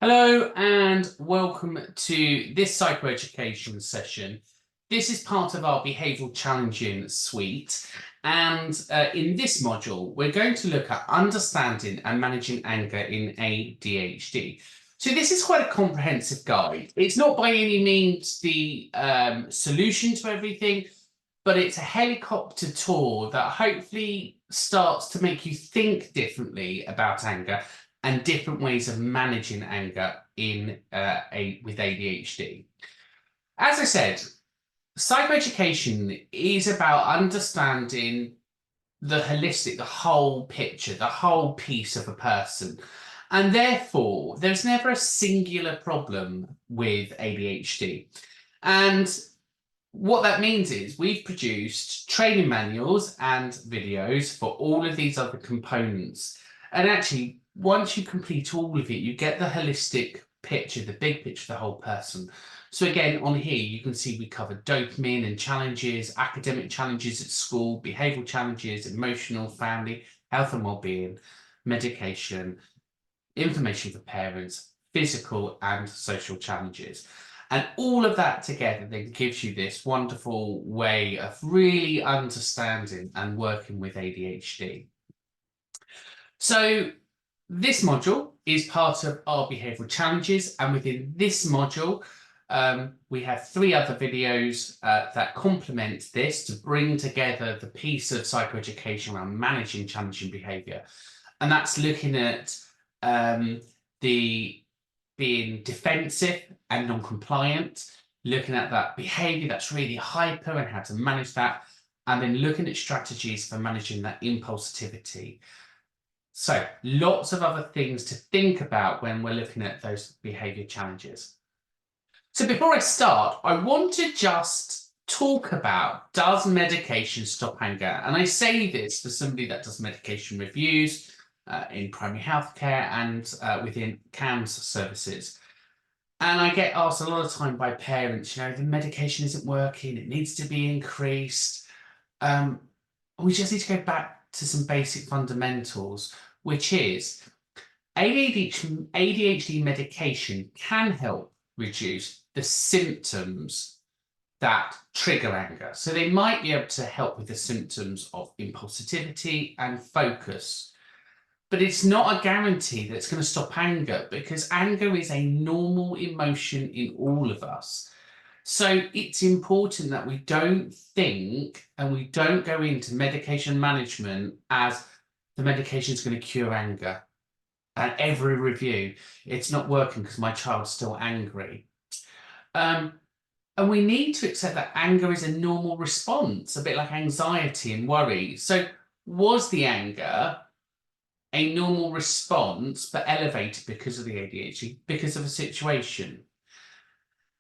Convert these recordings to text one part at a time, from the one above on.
Hello and welcome to this psychoeducation session. This is part of our behavioural challenging suite, and in this module we're going to look at understanding and managing anger in ADHD. So this is quite a comprehensive guide. It's not by any means the solution to everything, but it's a helicopter tour that hopefully starts to make you think differently about anger and different ways of managing anger with ADHD. As I said, psychoeducation is about understanding the holistic, the whole picture, the whole piece of a person. And therefore, there's never a singular problem with ADHD. And what that means is we've produced training manuals and videos for all of these other components. And actually, once you complete all of it, you get the holistic picture, the big picture of the whole person. So again, on here, you can see we covered dopamine and challenges, academic challenges at school, behavioural challenges, emotional, family, health and well-being, medication, information for parents, physical and social challenges. And all of that together then gives you this wonderful way of really understanding and working with ADHD. So this module is part of our behavioural challenges, and within this module, we have 3 other videos that complement this to bring together the piece of psychoeducation around managing challenging behaviour. And that's looking at the being defensive and non-compliant, looking at that behaviour that's really hyper and how to manage that, and then looking at strategies for managing that impulsivity. So lots of other things to think about when we're looking at those behaviour challenges. So before I start, I want to just talk about, does medication stop anger? And I say this for somebody that does medication reviews in primary healthcare and within CAMS services. And I get asked a lot of time by parents, the medication isn't working, it needs to be increased. We just need to go back to some basic fundamentals, which is ADHD medication can help reduce the symptoms that trigger anger. So they might be able to help with the symptoms of impulsivity and focus. But it's not a guarantee that it's going to stop anger, because anger is a normal emotion in all of us. So it's important that we don't think and we don't go into medication management as the medication is going to cure anger. At every review, it's not working because my child's still angry. And we need to accept that anger is a normal response, a bit like anxiety and worry. So was the anger a normal response but elevated because of the ADHD, because of a situation?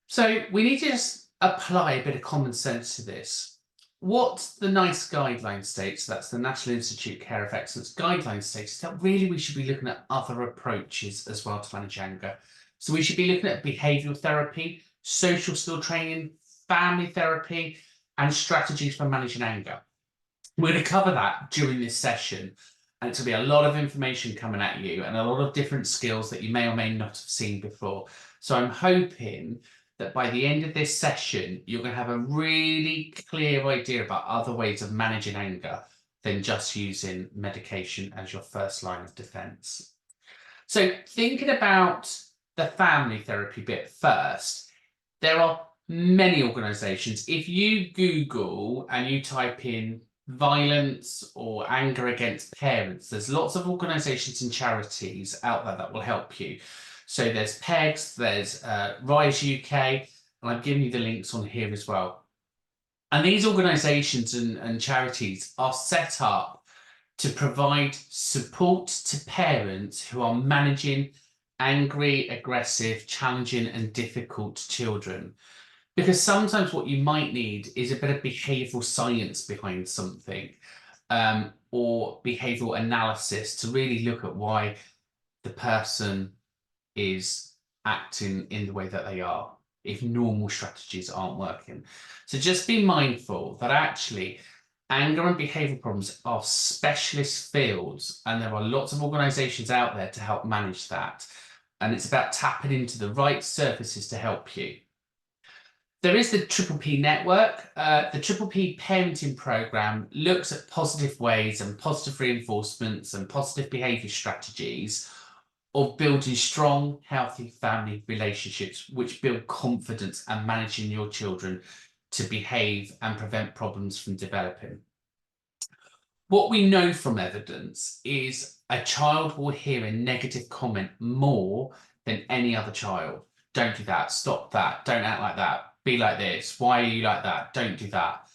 So we need to just apply a bit of common sense to this. What the NICE guideline states, that's the National Institute of Care of Excellence guideline states, is that really we should be looking at other approaches as well to manage anger. So we should be looking at behavioural therapy, social skill training, family therapy, and strategies for managing anger. We're going to cover that during this session, and it's going to be a lot of information coming at you and a lot of different skills that you may or may not have seen before. So I'm hoping that by the end of this session, you're going to have a really clear idea about other ways of managing anger than just using medication as your first line of defense. So thinking about the family therapy bit first, there are many organisations. If you Google and you type in violence or anger against parents, there's lots of organisations and charities out there that will help you. So there's PEGS, there's Rise UK, and I'm giving you the links on here as well. And these organisations and charities are set up to provide support to parents who are managing angry, aggressive, challenging and difficult children. Because sometimes what you might need is a bit of behavioural science behind something, or behavioural analysis to really look at why the person is acting in the way that they are, if normal strategies aren't working. So just be mindful that actually anger and behavioural problems are specialist fields, and there are lots of organisations out there to help manage that. and it's about tapping into the right services to help you. There is the Triple P network. The Triple P parenting program looks at positive ways and positive reinforcements and positive behaviour strategies of building strong, healthy family relationships, which build confidence and managing your children to behave and prevent problems from developing. What we know from evidence is a child will hear a negative comment more than any other child. Don't do that, stop that, don't act like that, be like this, why are you like that, don't do that.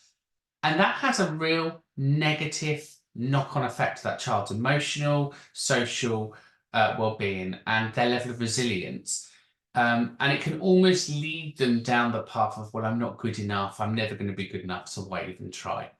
And that has a real negative knock-on effect to that child's emotional, social well-being and their level of resilience. And it can almost lead them down the path of, well, I'm not good enough, I'm never going to be good enough, so why even try?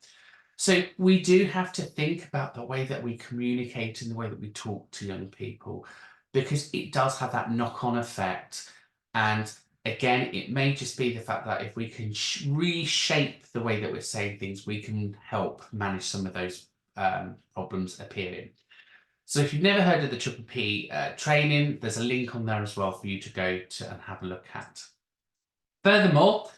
So we do have to think about the way that we communicate and the way that we talk to young people, because it does have that knock-on effect. And again, it may just be the fact that if we can reshape the way that we're saying things, we can help manage some of those problems appearing. So if you've never heard of the Triple P training, there's a link on there as well for you to go to and have a look at. Furthermore,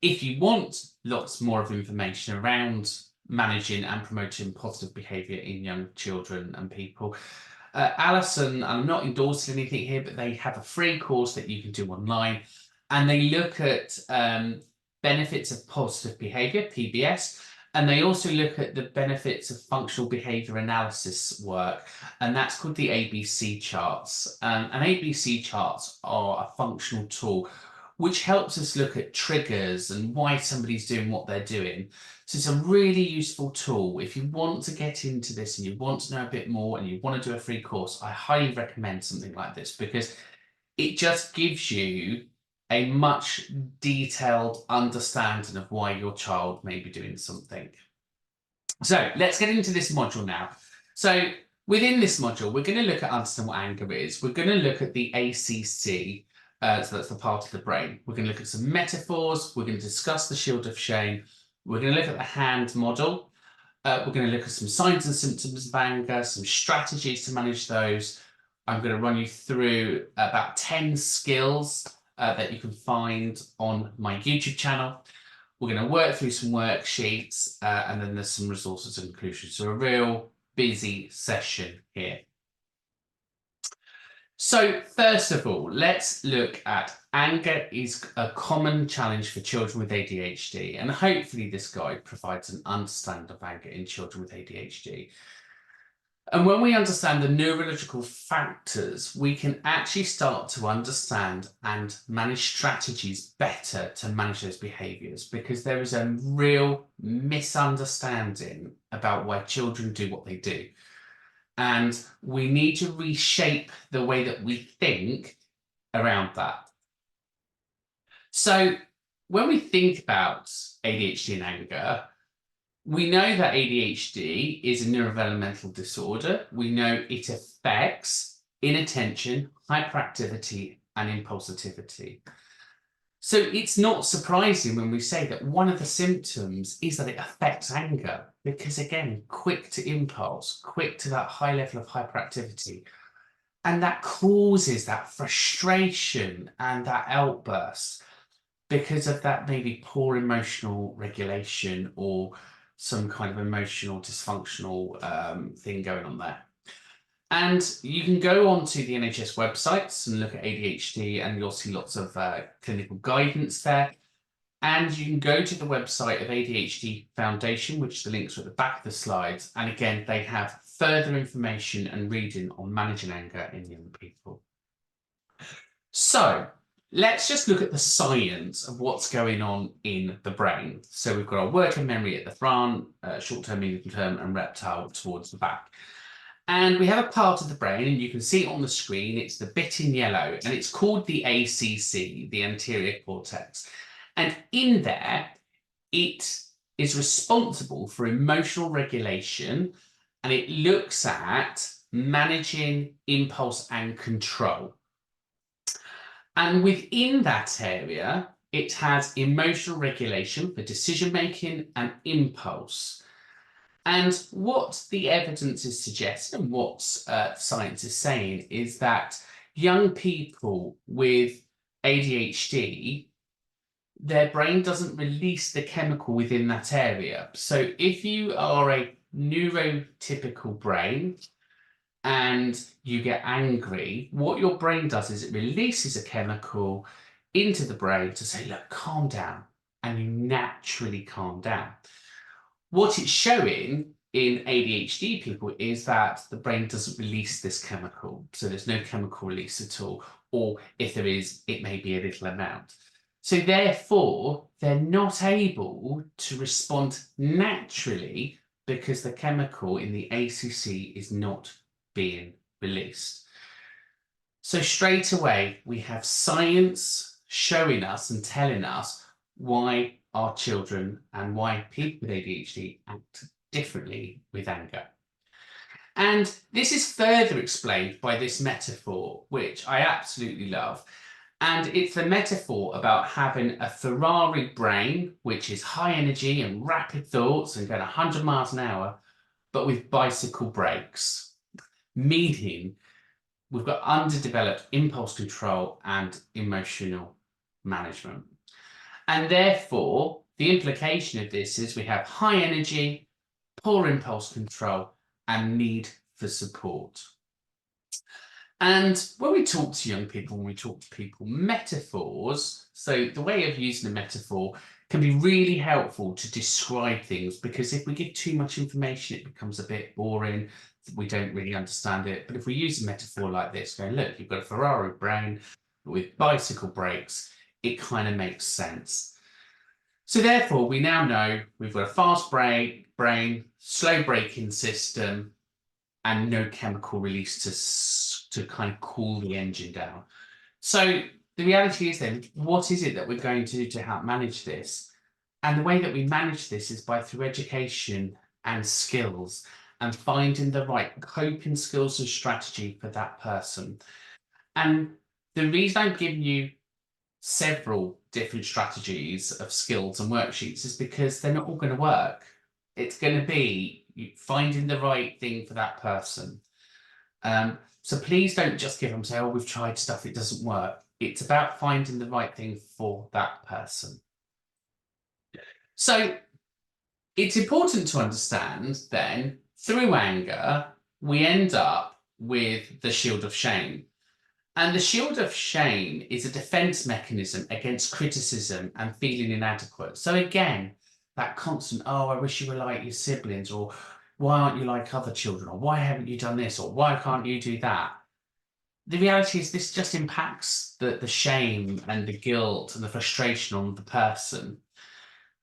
if you want lots more of information around managing and promoting positive behaviour in young children and people, Alison, I'm not endorsing anything here, but they have a free course that you can do online, and they look at benefits of positive behaviour, PBS, and they also look at the benefits of functional behaviour analysis work, and that's called the ABC charts. And ABC charts are a functional tool which helps us look at triggers and why somebody's doing what they're doing. So it's a really useful tool. If you want to get into this and you want to know a bit more and you want to do a free course, I highly recommend something like this, because it just gives you a much detailed understanding of why your child may be doing something. So let's get into this module now. So within this module, we're going to look at understanding what anger is. We're going to look at the ACC, so that's the part of the brain. We're going to look at some metaphors. We're going to discuss the shield of shame. We're going to look at the hand model. We're going to look at some signs and symptoms of anger, some strategies to manage those. I'm going to run you through about 10 skills that you can find on my YouTube channel. We're going to work through some worksheets, and then there's some resources and conclusions. So a real busy session here. So first of all, let's look at anger is a common challenge for children with ADHD, and hopefully this guide provides an understanding of anger in children with ADHD. And when we understand the neurological factors, we can actually start to understand and manage strategies better to manage those behaviours, because there is a real misunderstanding about why children do what they do. And we need to reshape the way that we think around that. So when we think about ADHD and anger, we know that ADHD is a neurodevelopmental disorder. We know it affects inattention, hyperactivity, and impulsivity. So it's not surprising when we say that one of the symptoms is that it affects anger, because again, quick to impulse, quick to that high level of hyperactivity. And that causes that frustration and that outburst because of that maybe poor emotional regulation or some kind of emotional dysfunctional thing going on there. And you can go onto the NHS websites and look at ADHD, and you'll see lots of clinical guidance there. And you can go to the website of ADHD Foundation, which the links are at the back of the slides. And again, they have further information and reading on managing anger in young people. So let's just look at the science of what's going on in the brain. So we've got our working memory at the front, short-term, medium-term, and reptile towards the back. And we have a part of the brain, and you can see it on the screen. It's the bit in yellow, and it's called the ACC, the anterior cortex. And in there, it is responsible for emotional regulation, and it looks at managing impulse and control. And within that area, it has emotional regulation for decision-making and impulse. And what the evidence is suggesting, and what science is saying, is that young people with ADHD, their brain doesn't release the chemical within that area. So if you are a neurotypical brain and you get angry, what your brain does is it releases a chemical into the brain to say, look, calm down, and you naturally calm down. What it's showing in ADHD people is that the brain doesn't release this chemical. So there's no chemical release at all. Or if there is, it may be a little amount. So therefore, they're not able to respond naturally because the chemical in the ACC is not being released. So straight away, we have science showing us and telling us why our children and why people with ADHD act differently with anger. And this is further explained by this metaphor, which I absolutely love. And it's the metaphor about having a Ferrari brain, which is high energy and rapid thoughts and going 100 miles an hour, but with bicycle brakes, meaning we've got underdeveloped impulse control and emotional management. And therefore, the implication of this is we have high energy, poor impulse control, and need for support. And when we talk to young people, when we talk to people, metaphors, so the way of using a metaphor can be really helpful to describe things, because if we give too much information, it becomes a bit boring. We don't really understand it. But if we use a metaphor like this, going, look, you've got a Ferrari brain with bicycle brakes, it kind of makes sense. So therefore, we now know we've got a fast brain, slow braking system, and no chemical release to kind of cool the engine down. So the reality is then, what is it that we're going to do to help manage this? And the way that we manage this is through education and skills, and finding the right coping skills and strategy for that person. And the reason I'm giving you several different strategies of skills and worksheets is because they're not all going to work. It's going to be finding the right thing for that person. So please don't just give them, say, oh, we've tried stuff, it doesn't work. It's about finding the right thing for that person. So it's important to understand then, through anger, we end up with the shield of shame. And the shield of shame is a defense mechanism against criticism and feeling inadequate. So again, that constant, oh, I wish you were like your siblings, or why aren't you like other children, or why haven't you done this, or why can't you do that? The reality is this just impacts the shame and the guilt and the frustration on the person,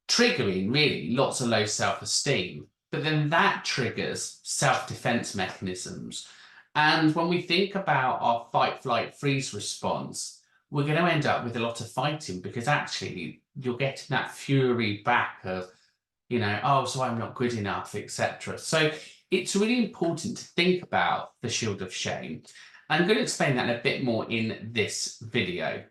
triggering really lots of low self-esteem. But then that triggers self-defense mechanisms. And when we think about our fight, flight, freeze response, we're going to end up with a lot of fighting, because actually you're getting that fury back of, you know, oh, so I'm not good enough, etc. So it's really important to think about the shield of shame. I'm going to explain that a bit more in this video.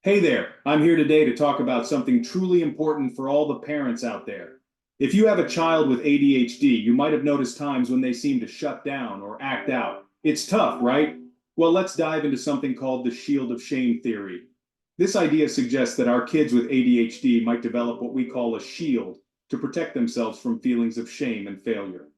Hey there, I'm here today to talk about something truly important for all the parents out there. If you have a child with ADHD, you might have noticed times when they seem to shut down or act out. It's tough, right? Well, let's dive into something called the shield of shame theory. This idea suggests that our kids with ADHD might develop what we call a shield to protect themselves from feelings of shame and failure.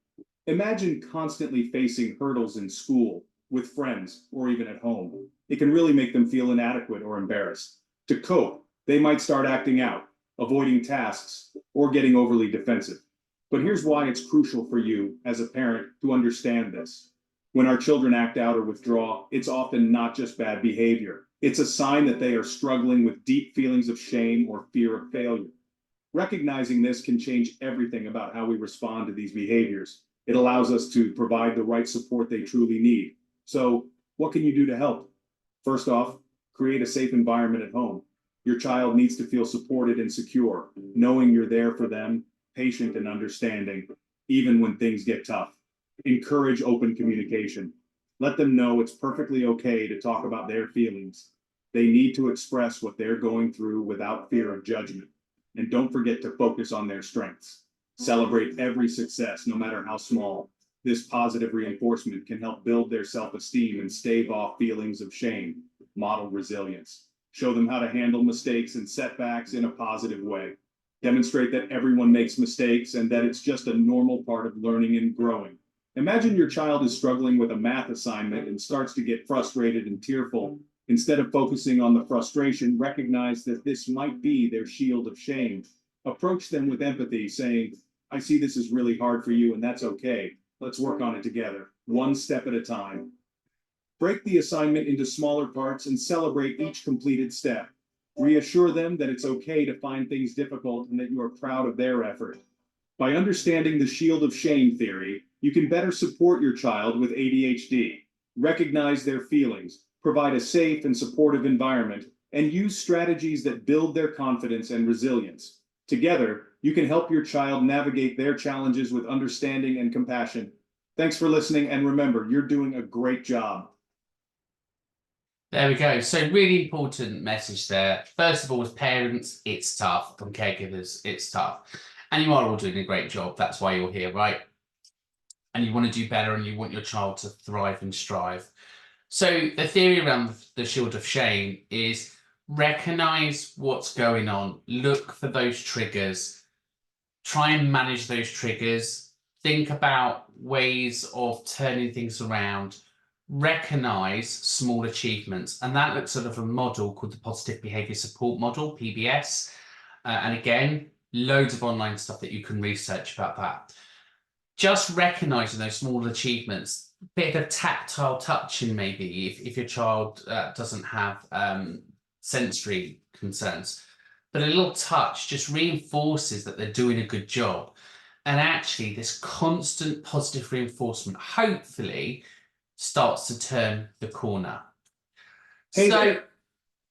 Imagine constantly facing hurdles in school, with friends, or even at home. It can really make them feel inadequate or embarrassed. To cope, they might start acting out, avoiding tasks, or getting overly defensive. But here's why it's crucial for you, as a parent, to understand this. When our children act out or withdraw, it's often not just bad behavior. It's a sign that they are struggling with deep feelings of shame or fear of failure. Recognizing this can change everything about how we respond to these behaviors. It allows us to provide the right support they truly need. So, what can you do to help? First off, create a safe environment at home. Your child needs to feel supported and secure, knowing you're there for them, patient and understanding, even when things get tough. Encourage open communication. Let them know it's perfectly okay to talk about their feelings. They need to express what they're going through without fear of judgment. And don't forget to focus on their strengths. Celebrate every success, no matter how small. This positive reinforcement can help build their self-esteem and stave off feelings of shame. Model resilience. Show them how to handle mistakes and setbacks in a positive way. Demonstrate that everyone makes mistakes and that it's just a normal part of learning and growing. Imagine your child is struggling with a math assignment and starts to get frustrated and tearful. Instead of focusing on the frustration, recognize that this might be their shield of shame. Approach them with empathy, saying, I see this is really hard for you, and that's okay. Let's work on it together, one step at a time. Break the assignment into smaller parts and celebrate each completed step. Reassure them that it's okay to find things difficult and that you are proud of their effort. By understanding the shield of shame theory, you can better support your child with ADHD, recognize their feelings, provide a safe and supportive environment, and use strategies that build their confidence and resilience. Together, you can help your child navigate their challenges with understanding and compassion. Thanks for listening, and remember, you're doing a great job. There we go. So really important message there. First of all, as parents, it's tough. And caregivers, it's tough. And you are all doing a great job. That's why you're here, right? And you want to do better and you want your child to thrive and strive. So the theory around the shield of shame is recognize what's going on, look for those triggers, try and manage those triggers, think about ways of turning things around, recognize small achievements. And that looks sort of a model called the Positive Behavior Support Model, PBS. And again, loads of online stuff that you can research about that. Just recognizing those small achievements, bit of tactile touching maybe if your child doesn't have sensory concerns, but a little touch just reinforces that they're doing a good job. And actually this constant positive reinforcement hopefully starts to turn the corner. Hey so there.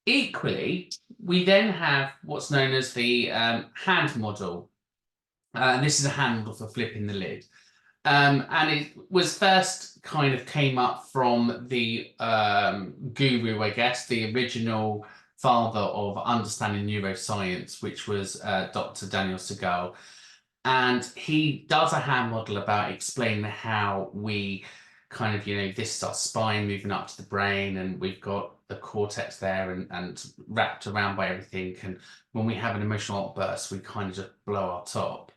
Equally, we then have what's known as the hand model. And this is a hand model for flipping the lid. And it was first kind of came up from the guru, I guess, the original father of understanding neuroscience, which was Dr. Daniel Siegel. And he does a hand model about explaining how we kind of, this is our spine moving up to the brain, and we've got the cortex there and wrapped around by everything. And when we have an emotional outburst, we kind of just blow our top.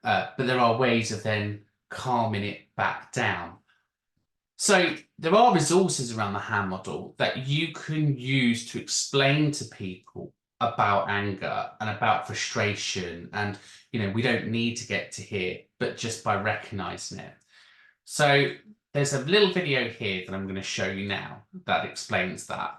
But there are ways of then calming it back down. So there are resources around the hand model that you can use to explain to people about anger and about frustration. And, we don't need to get to here, but just by recognizing it. So there's a little video here that I'm going to show you now that explains that.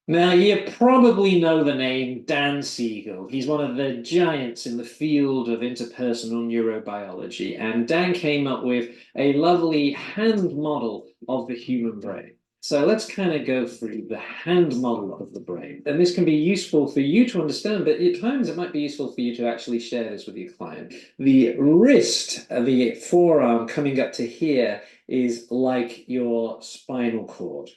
Now, you probably know the name Dan Siegel. He's one of the giants in the field of interpersonal neurobiology, and Dan came up with a lovely hand model of the human brain. So let's kind of go through the hand model of the brain. And this can be useful for you to understand, but at times it might be useful for you to actually share this with your client. The wrist, the forearm coming up to here is like your spinal cord.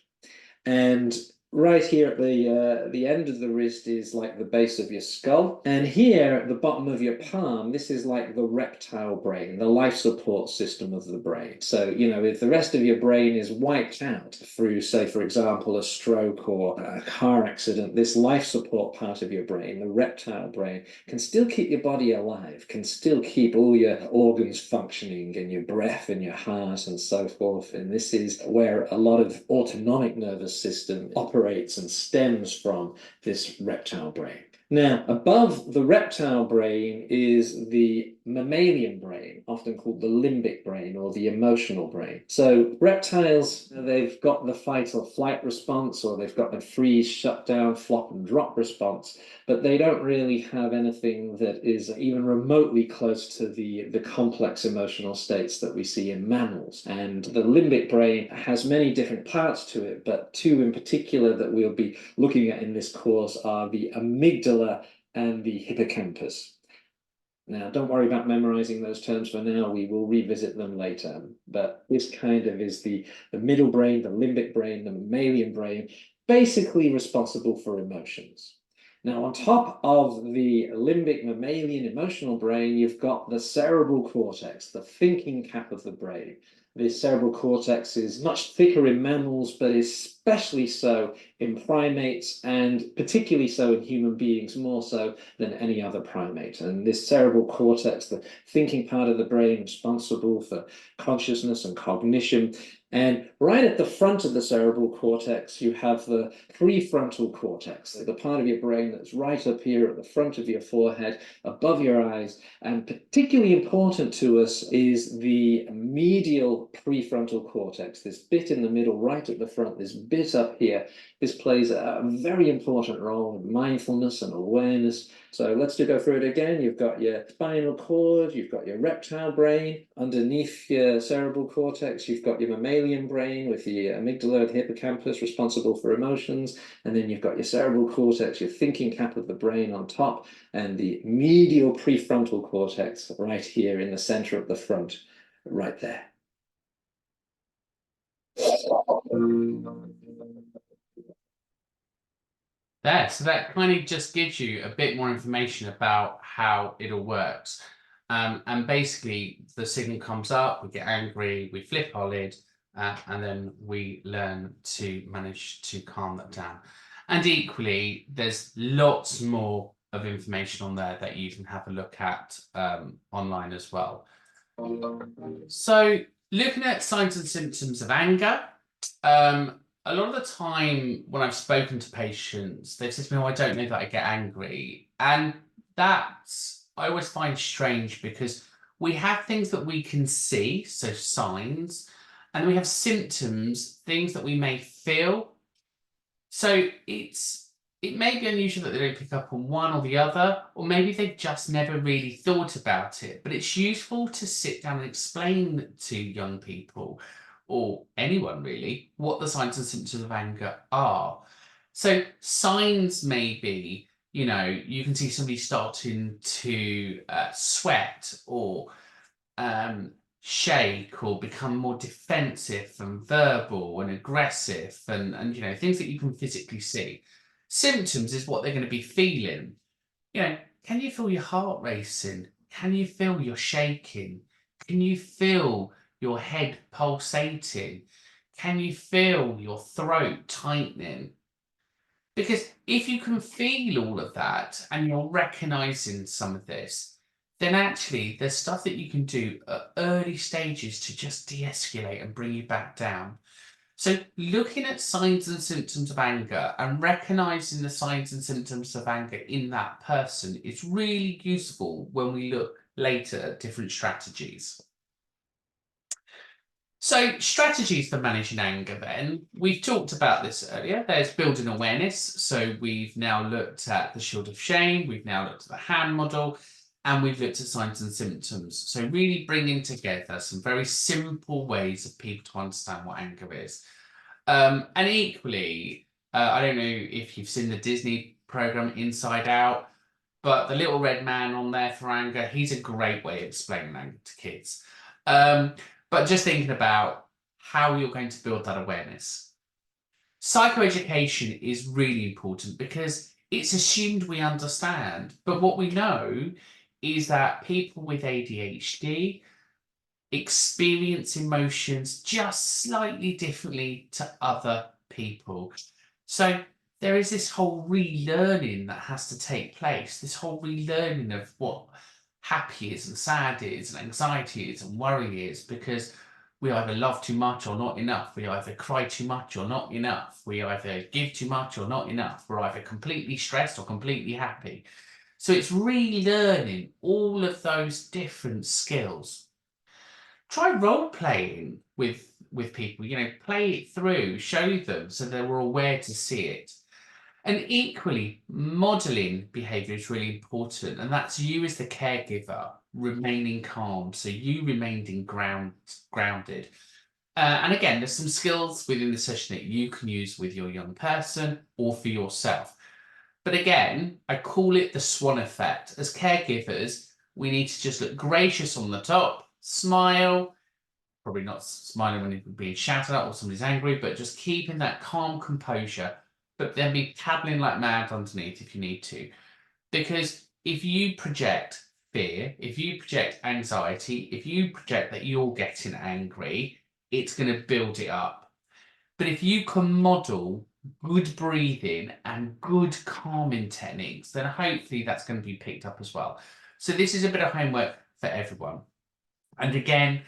And right here at the end of the wrist is like the base of your skull. And here at the bottom of your palm, this is like the reptile brain, the life support system of the brain. So, if the rest of your brain is wiped out through, say, for example, a stroke or a car accident, this life support part of your brain, the reptile brain, can still keep your body alive, can still keep all your organs functioning and your breath and your heart and so forth. And this is where a lot of autonomic nervous system operates and stems from this reptile brain. Now, above the reptile brain is the mammalian brain, often called the limbic brain or the emotional brain. So reptiles, they've got the fight or flight response, or they've got the freeze, shut down, flop and drop response, but they don't really have anything that is even remotely close to the complex emotional states that we see in mammals. And the limbic brain has many different parts to it, but two in particular that we'll be looking at in this course are the amygdala and the hippocampus. Now, don't worry about memorizing those terms for now. We will revisit them later. But this kind of is the middle brain, the limbic brain, the mammalian brain, basically responsible for emotions. Now, on top of the limbic mammalian emotional brain, you've got the cerebral cortex, the thinking cap of the brain. The cerebral cortex is much thicker in mammals, but especially so in primates, and particularly so in human beings, more so than any other primate. And this cerebral cortex, the thinking part of the brain responsible for consciousness and cognition. And right at the front of the cerebral cortex, you have the prefrontal cortex, the part of your brain that's right up here at the front of your forehead, above your eyes. And particularly important to us is the medial prefrontal cortex, this bit in the middle, right at the front, this bit up here. This plays a very important role in mindfulness and awareness. So let's go through it again. You've got your spinal cord, you've got your reptile brain. Underneath your cerebral cortex, you've got your mammalian brain with the amygdala, the hippocampus, responsible for emotions. And then you've got your cerebral cortex, your thinking cap of the brain on top, and the medial prefrontal cortex right here in the center of the front, right there. There, so that kind of just gives you a bit more information about how it all works. And basically, the signal comes up, we get angry, we flip our lid, and then we learn to manage to calm that down. And equally, there's lots more of information on there that you can have a look at online as well. So, looking at signs and symptoms of anger, a lot of the time when I've spoken to patients, they've said to me, "Oh, I don't know that I get angry." And that's, I always find strange because we have things that we can see, so signs, and we have symptoms, things that we may feel. So it may be unusual that they don't pick up on one or the other, or maybe they've just never really thought about it. But it's useful to sit down and explain to young people, or anyone really, what the signs and symptoms of anger are. So signs may be, you can see somebody starting to sweat or shake or become more defensive and verbal and aggressive and things that you can physically see. Symptoms is what they're going to be feeling. Can you feel your heart racing? Can you feel you're shaking? Can you feel your head pulsating? Can you feel your throat tightening? Because if you can feel all of that and you're recognizing some of this, then actually there's stuff that you can do at early stages to just de-escalate and bring you back down. So looking at signs and symptoms of anger and recognizing the signs and symptoms of anger in that person is really useful when we look later at different strategies. So strategies for managing anger then, we've talked about this earlier. There's building awareness. So we've now looked at the shield of shame, we've now looked at the hand model, and we've looked at signs and symptoms. So really bringing together some very simple ways of people to understand what anger is. And equally, I don't know if you've seen the Disney program Inside Out, but the little red man on there for anger, he's a great way of explaining anger to kids. But just thinking about how you're going to build that awareness. Psychoeducation is really important because it's assumed we understand, but what we know is that people with ADHD experience emotions just slightly differently to other people. So there is this whole relearning that has to take place, this whole relearning of what happy is and sad is and anxiety is and worry is, because we either love too much or not enough. We either cry too much or not enough. We either give too much or not enough. We're either completely stressed or completely happy. So it's relearning all of those different skills. Try role playing with people, play it through, show them so they were aware to see it. And equally, modeling behavior is really important, and that's you as the caregiver remaining calm, so you remaining grounded. And again, there's some skills within the session that you can use with your young person or for yourself. But again, I call it the swan effect. As caregivers, we need to just look gracious on the top, smile, probably not smiling when you're being shouted at or somebody's angry, but just keeping that calm composure, but then be paddling like mad underneath if you need to. Because if you project fear, if you project anxiety, if you project that you're getting angry, it's going to build it up. But if you can model good breathing and good calming techniques, then hopefully that's going to be picked up as well. So this is a bit of homework for everyone. And again,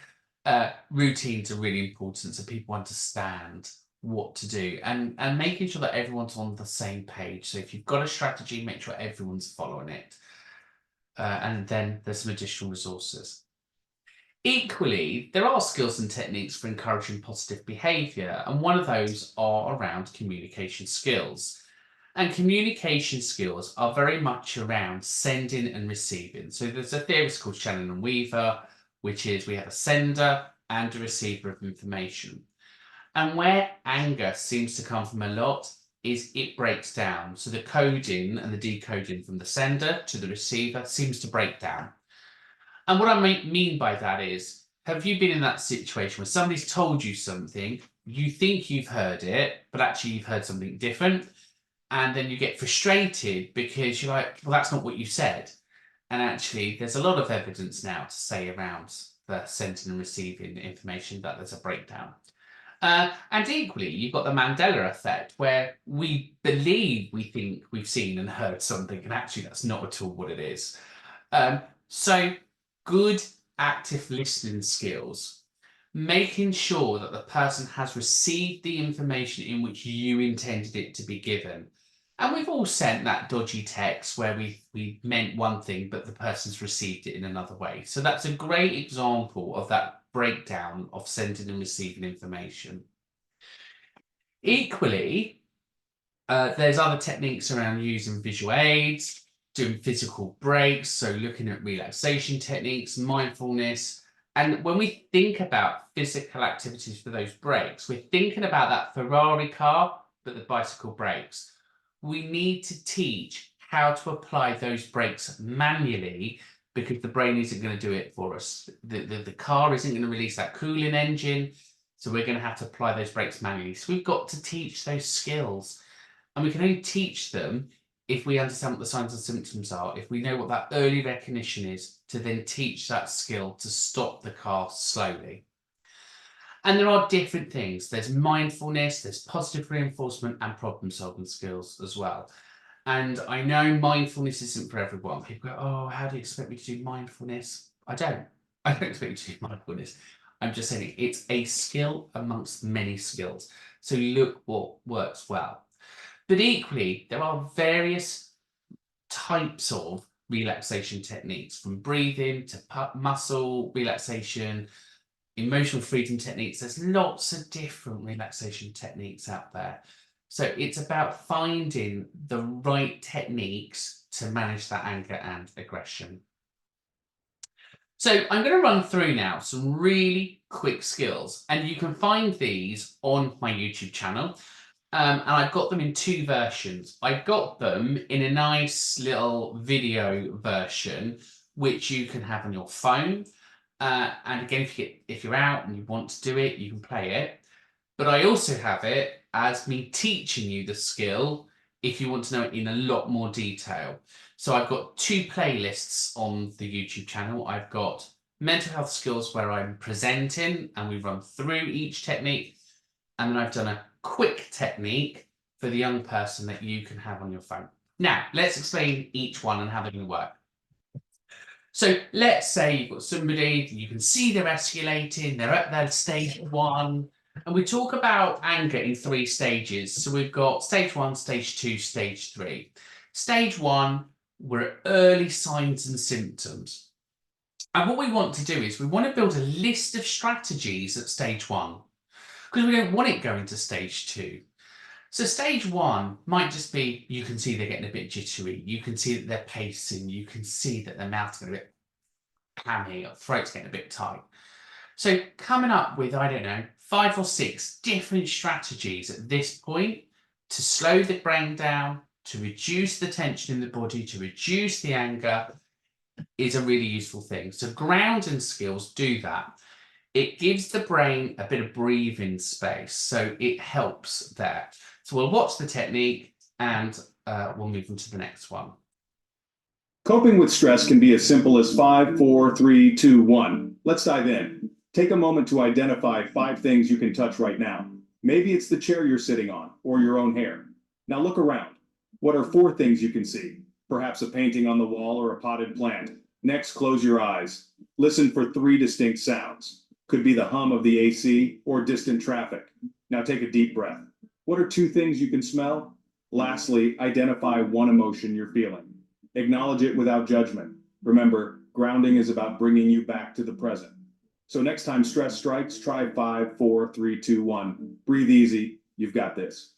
routines are really important so people understand what to do, and making sure that everyone's on the same page. So if you've got a strategy, make sure everyone's following it. And then there's some additional resources. Equally, there are skills and techniques for encouraging positive behaviour, and one of those are around communication skills. And communication skills are very much around sending and receiving. So there's a theorist called Shannon and Weaver, which is we have a sender and a receiver of information. And where anger seems to come from a lot is it breaks down. So the coding and the decoding from the sender to the receiver seems to break down. And what I mean by that is, have you been in that situation where somebody's told you something, you think you've heard it, but actually you've heard something different, and then you get frustrated because you're like, well, that's not what you said. And actually, there's a lot of evidence now to say around the sending and receiving information that there's a breakdown. And equally, you've got the Mandela effect, where we believe we think we've seen and heard something, and actually that's not at all what it is. So good active listening skills, making sure that the person has received the information in which you intended it to be given. And we've all sent that dodgy text where we meant one thing, but the person's received it in another way. So that's a great example of that breakdown of sending and receiving information. Equally, there's other techniques around using visual aids, doing physical breaks, so looking at relaxation techniques, mindfulness. And when we think about physical activities for those breaks, we're thinking about that Ferrari car, but the bicycle brakes. We need to teach how to apply those brakes manually, because the brain isn't going to do it for us. The car isn't going to release that cooling engine, so we're going to have to apply those brakes manually. So we've got to teach those skills, and we can only teach them if we understand what the signs and symptoms are, if we know what that early recognition is, to then teach that skill to stop the car slowly. And there are different things. There's mindfulness, there's positive reinforcement, and problem solving skills as well. And I know mindfulness isn't for everyone. People go, oh, how do you expect me to do mindfulness? I don't expect you to do mindfulness. I'm just saying it's a skill amongst many skills. So look what works well. But equally, there are various types of relaxation techniques, from breathing to muscle relaxation, emotional freedom techniques. There's lots of different relaxation techniques out there. So it's about finding the right techniques to manage that anger and aggression. So I'm going to run through now some really quick skills, and you can find these on my YouTube channel. And I've got them in two versions. I've got them in a nice little video version, which you can have on your phone. And again, if you're out and you want to do it, you can play it. But I also have it as me teaching you the skill if you want to know it in a lot more detail. So I've got two playlists on the YouTube channel. I've got mental health skills where I'm presenting and we run through each technique. And then I've done a quick technique for the young person that you can have on your phone. Now, let's explain each one and how they're going to work. So let's say you've got somebody, you can see they're escalating, they're at their stage 1, and we talk about anger in 3 stages. So we've got stage 1, stage 2, stage 3. Stage 1, we're at early signs and symptoms. And what we want to do is we want to build a list of strategies at stage 1, because we don't want it going to stage 2. So stage 1 might just be, you can see they're getting a bit jittery, you can see that they're pacing, you can see that their mouth's getting a bit clammy, or throat's getting a bit tight. So coming up with, I don't know, 5 or 6 different strategies at this point to slow the brain down, to reduce the tension in the body, to reduce the anger, is a really useful thing. So grounding skills do that. It gives the brain a bit of breathing space, so it helps there. So we'll watch the technique and we'll move on to the next one. Coping with stress can be as simple as 5, 4, 3, 2, 1. Let's dive in. Take a moment to identify 5 things you can touch right now. Maybe it's the chair you're sitting on or your own hair. Now look around. What are 4 things you can see? Perhaps a painting on the wall or a potted plant. Next, close your eyes. Listen for 3 distinct sounds. Could be the hum of the AC or distant traffic. Now take a deep breath. What are 2 things you can smell? Lastly, identify 1 emotion you're feeling. Acknowledge it without judgment. Remember, grounding is about bringing you back to the present. So next time stress strikes, try 5, 4, 3, 2, 1. Breathe easy. You've got this.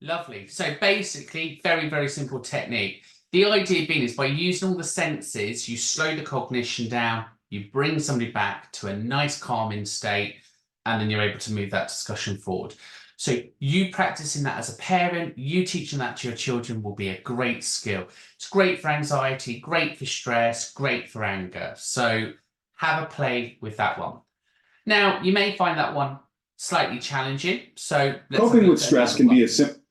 Lovely. So basically, very, very simple technique. The idea being is by using all the senses, you slow the cognition down, you bring somebody back to a nice calming state, and then you're able to move that discussion forward. So you practicing that as a parent, you teaching that to your children will be a great skill. It's great for anxiety, great for stress, great for anger. So have a play with that one. Now, you may find that one slightly challenging. So Coping with stress can be a simple.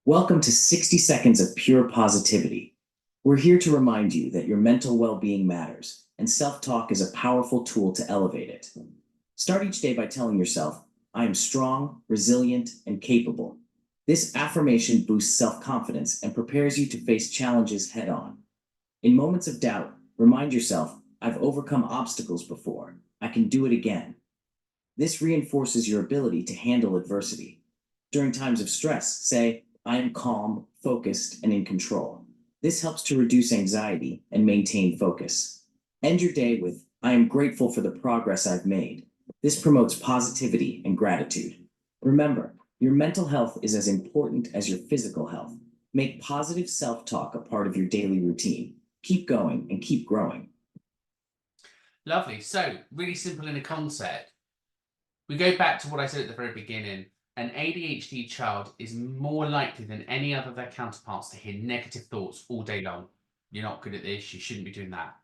Welcome to 60 Seconds of Pure Positivity. We're here to remind you that your mental well-being matters, and self-talk is a powerful tool to elevate it. Start each day by telling yourself, I am strong, resilient, and capable. This affirmation boosts self-confidence and prepares you to face challenges head-on. In moments of doubt, remind yourself, I've overcome obstacles before. I can do it again. This reinforces your ability to handle adversity. During times of stress, say, I am calm, focused, and in control. This helps to reduce anxiety and maintain focus. End your day with, I am grateful for the progress I've made. This promotes positivity and gratitude. Remember, your mental health is as important as your physical health. Make positive self-talk a part of your daily routine. Keep going and keep growing. Lovely. So really simple in a concept. We go back to what I said at the very beginning. An ADHD child is more likely than any other of their counterparts to hear negative thoughts all day long. You're not good at this, you shouldn't be doing that.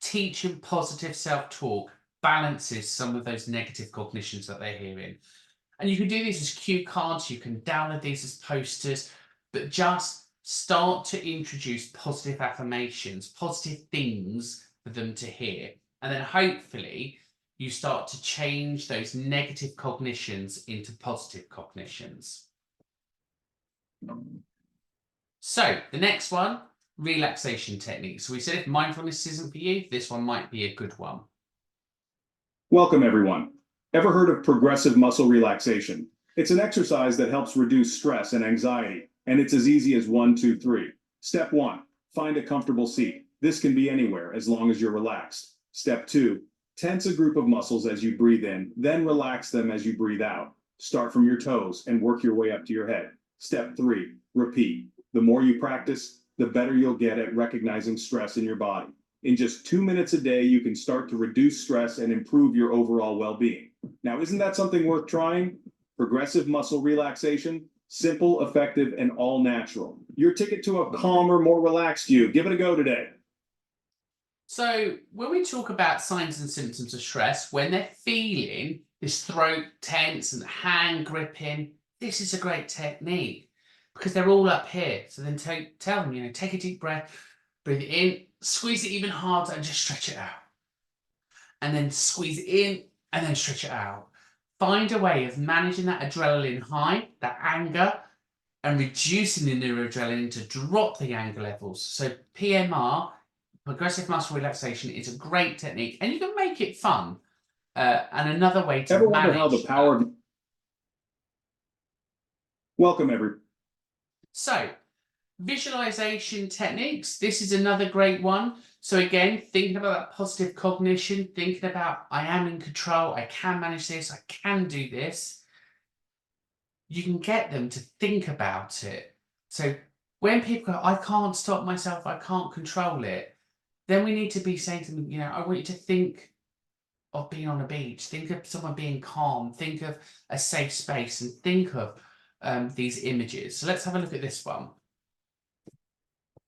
Teaching positive self-talk balances some of those negative cognitions that they're hearing. And you can do these as cue cards, you can download these as posters, but just start to introduce positive affirmations, positive things for them to hear. And then hopefully you start to change those negative cognitions into positive cognitions. So the next one, relaxation techniques. So we said if mindfulness isn't for you, this one might be a good one. Welcome, everyone. Ever heard of progressive muscle relaxation? It's an exercise that helps reduce stress and anxiety, and it's as easy as 1, 2, 3. Step 1, find a comfortable seat. This can be anywhere as long as you're relaxed. Step 2, tense a group of muscles as you breathe in, then relax them as you breathe out. Start from your toes and work your way up to your head. Step 3, repeat. The more you practice, the better you'll get at recognizing stress in your body. In just 2 minutes a day, you can start to reduce stress and improve your overall well-being. Now, isn't that something worth trying? Progressive muscle relaxation, simple, effective, and all natural. Your ticket to a calmer, more relaxed you. Give it a go today. So when we talk about signs and symptoms of stress, when they're feeling this throat tense and hand gripping, this is a great technique because they're all up here. So then tell them, take a deep breath, breathe it in, squeeze it even harder and just stretch it out. And then squeeze it in and then stretch it out. Find a way of managing that adrenaline high, that anger, and reducing the neuroadrenaline to drop the anger levels. So PMR, progressive muscle relaxation, is a great technique, and you can make it fun. And another way to Ever manage wonder how the power of... Welcome, everyone. So, visualization techniques. This is another great one. So again, thinking about that positive cognition, thinking about I am in control, I can manage this, I can do this. You can get them to think about it. So when people go, I can't stop myself, I can't control it, then we need to be saying to them, I want you to think of being on a beach, think of someone being calm, think of a safe space, and think of these images. So let's have a look at this one.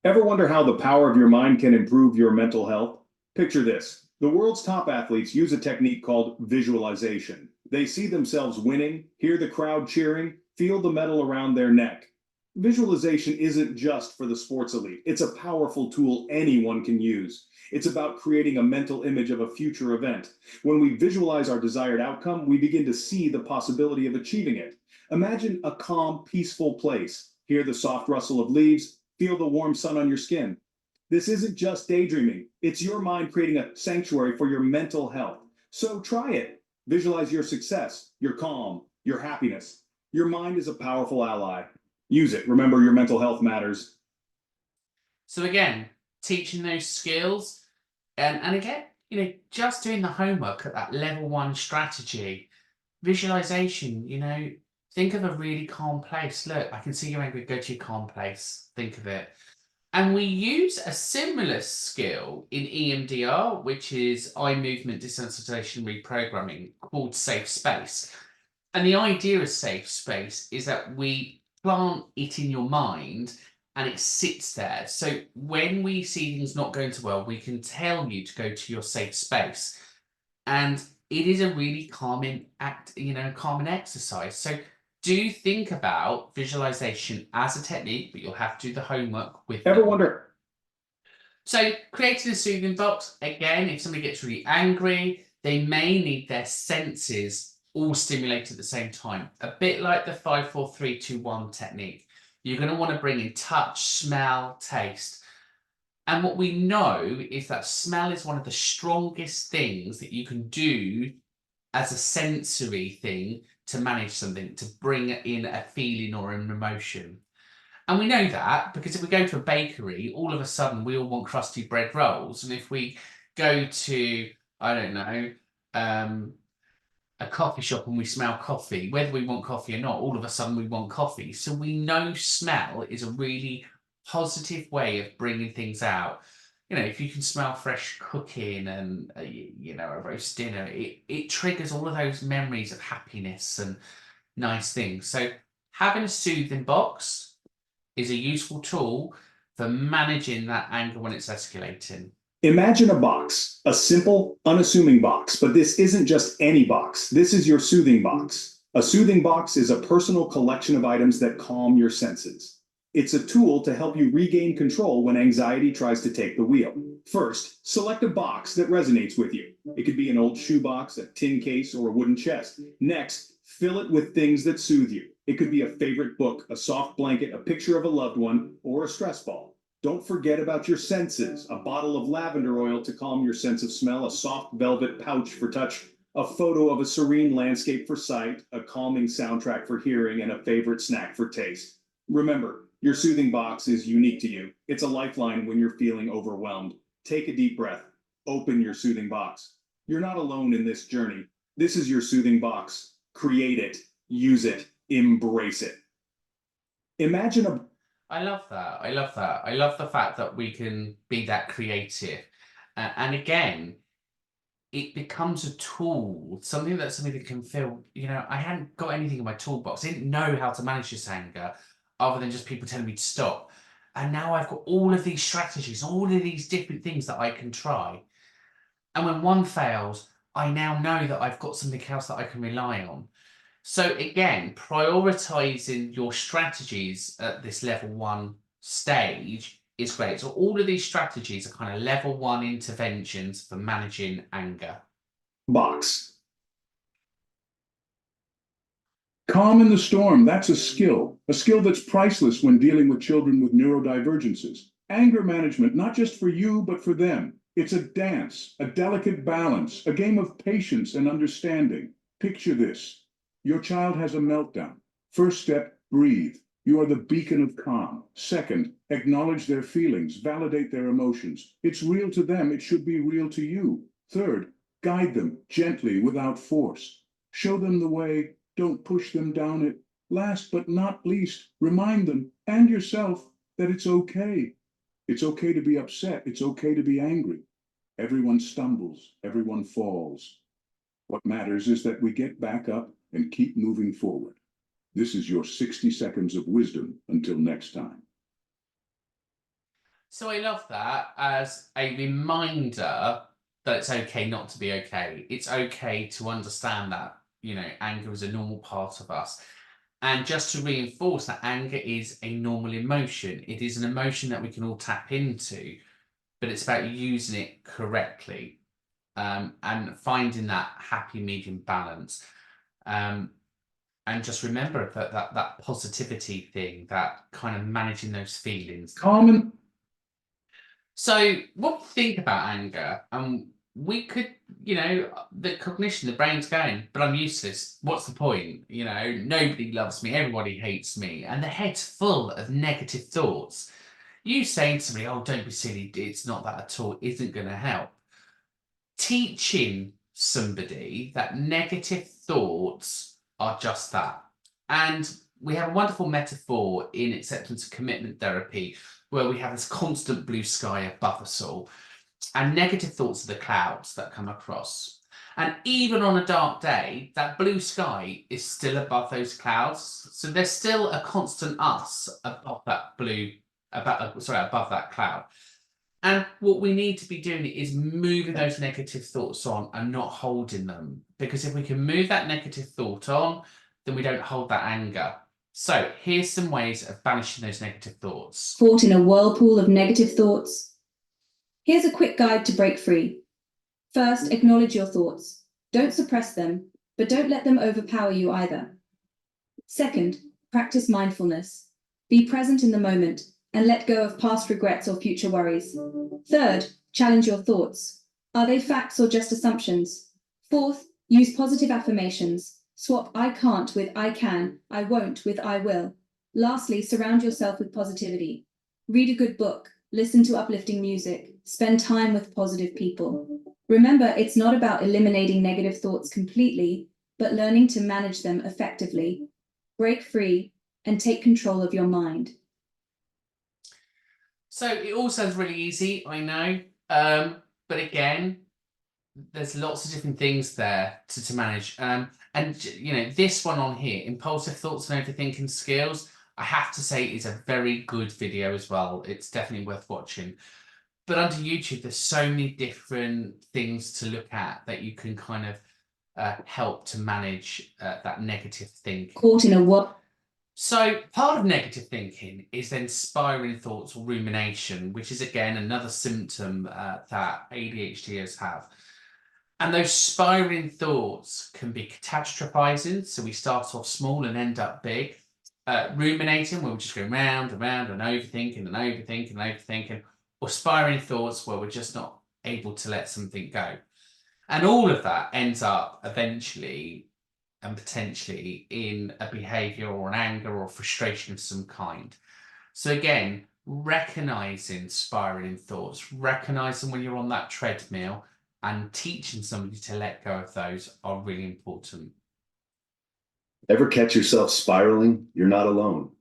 Ever wonder how the power of your mind can improve your mental health? Picture this. The world's top athletes use a technique called visualization. They see themselves winning, hear the crowd cheering, feel the medal around their neck. Visualization isn't just for the sports elite. It's a powerful tool anyone can use. It's about creating a mental image of a future event. When we visualize our desired outcome, we begin to see the possibility of achieving it. Imagine a calm, peaceful place. Hear the soft rustle of leaves, feel the warm sun on your skin. This isn't just daydreaming, it's your mind creating a sanctuary for your mental health. So try it. Visualize your success, your calm, your happiness. Your mind is a powerful ally. Use it. Remember, your mental health matters. So again, teaching those skills, and again, just doing the homework at that level 1 strategy, visualization, think of a really calm place. Look, I can see you're angry, go to your calm place. Think of it. And we use a similar skill in EMDR, which is eye movement desensitization reprogramming, called safe space. And the idea of safe space is that we plant it in your mind and it sits there. So when we see things not going too well, we can tell you to go to your safe space. And it is a really calming calming exercise. So do think about visualization as a technique, but you'll have to do the homework with Ever them. wonder? So creating a soothing box, again, if somebody gets really angry, they may need their senses all stimulated at the same time. A bit like the 5, 4, 3, 2, 1 technique. You're going to want to bring in touch, smell, taste. And what we know is that smell is one of the strongest things that you can do as a sensory thing to manage something, to bring in a feeling or an emotion. And we know that because if we go to a bakery, all of a sudden we all want crusty bread rolls. And if we go to, I don't know, a coffee shop and we smell coffee, whether we want coffee or not, all of a sudden we want coffee. So we know smell is a really positive way of bringing things out. If you can smell fresh cooking and, a roast dinner, it triggers all of those memories of happiness and nice things. So having a soothing box is a useful tool for managing that anger when it's escalating. Imagine a box, a simple, unassuming box, but this isn't just any box. This is your soothing box. A soothing box is a personal collection of items that calm your senses. It's a tool to help you regain control when anxiety tries to take the wheel. First, select a box that resonates with you. It could be an old shoebox, a tin case, or a wooden chest. Next, fill it with things that soothe you. It could be a favorite book, a soft blanket, a picture of a loved one, or a stress ball. Don't forget about your senses. A bottle of lavender oil to calm your sense of smell, a soft velvet pouch for touch, a photo of a serene landscape for sight, a calming soundtrack for hearing, and a favorite snack for taste. Remember, your soothing box is unique to you. It's a lifeline when you're feeling overwhelmed. Take a deep breath. Open your soothing box. You're not alone in this journey. This is your soothing box. Create it, use it, embrace it. Imagine a I love that. I love that. I love the fact that we can be that creative. And again, it becomes a tool, something that can feel, I hadn't got anything in my toolbox. I didn't know how to manage this anger other than just people telling me to stop. And now I've got all of these strategies, all of these different things that I can try. And when one fails, I now know that I've got something else that I can rely on. So again, prioritizing your strategies at this level 1 stage is great. So all of these strategies are kind of level 1 interventions for managing anger. box. Calm in the storm, that's a skill that's priceless when dealing with children with neurodivergences. Anger management, not just for you, but for them. It's a dance, a delicate balance, a game of patience and understanding. Picture this. Your child has a meltdown. First step, breathe. You are the beacon of calm. Second, acknowledge their feelings, validate their emotions. It's real to them, it should be real to you. Third, guide them gently without force. Show them the way, don't push them down it. Last but not least, remind them and yourself that it's okay. It's okay to be upset. It's okay to be angry. Everyone stumbles. Everyone falls. What matters is that we get back up and keep moving forward. This is your 60 seconds of wisdom. Until next time. So I love that as a reminder that it's okay not to be okay. It's okay to understand that, anger is a normal part of us. And just to reinforce that anger is a normal emotion. It is an emotion that we can all tap into, but it's about using it correctly, and finding that happy medium balance. And just remember that positivity thing, that kind of managing those feelings. Common. So what we think about anger, we could, the cognition, the brain's going, but I'm useless. What's the point? Nobody loves me, everybody hates me, and the head's full of negative thoughts. You saying to somebody, "Oh, don't be silly, it's not that at all," isn't going to help. Teaching somebody that negative thoughts are just that. And we have a wonderful metaphor in acceptance and commitment therapy where we have this constant blue sky above us all. And negative thoughts are the clouds that come across. And even on a dark day, that blue sky is still above those clouds. So there's still a constant us above that above that cloud. And what we need to be doing is moving those negative thoughts on and not holding them. Because if we can move that negative thought on, then we don't hold that anger. So here's some ways of banishing those negative thoughts. Caught in a whirlpool of negative thoughts? Here's a quick guide to break free. First, acknowledge your thoughts. Don't suppress them, but don't let them overpower you either. Second, practice mindfulness. Be present in the moment and let go of past regrets or future worries. Third, challenge your thoughts. Are they facts or just assumptions? Fourth, use positive affirmations. Swap I can't with I can, I won't with I will. Lastly, surround yourself with positivity. Read a good book, listen to uplifting music, spend time with positive people. Remember, it's not about eliminating negative thoughts completely, but learning to manage them effectively. Break free and take control of your mind. So it all sounds really easy, I know, but again, there's lots of different things there to manage. And this one on here, impulsive thoughts and overthinking skills, I have to say is a very good video as well. It's definitely worth watching. But under YouTube, there's so many different things to look at that you can kind of help to manage that negative thinking. Caught in a what? So part of negative thinking is then spiraling thoughts or rumination, which is again another symptom that ADHDers have. And those spiraling thoughts can be catastrophizing. So we start off small and end up big. Ruminating, where we're just going round and round and overthinking and overthinking and overthinking. Or spiraling thoughts where we're just not able to let something go. And all of that ends up eventually and potentially in a behaviour or an anger or frustration of some kind. So again, recognising spiraling thoughts, recognising when you're on that treadmill and teaching somebody to let go of those are really important. Ever catch yourself spiraling? You're not alone.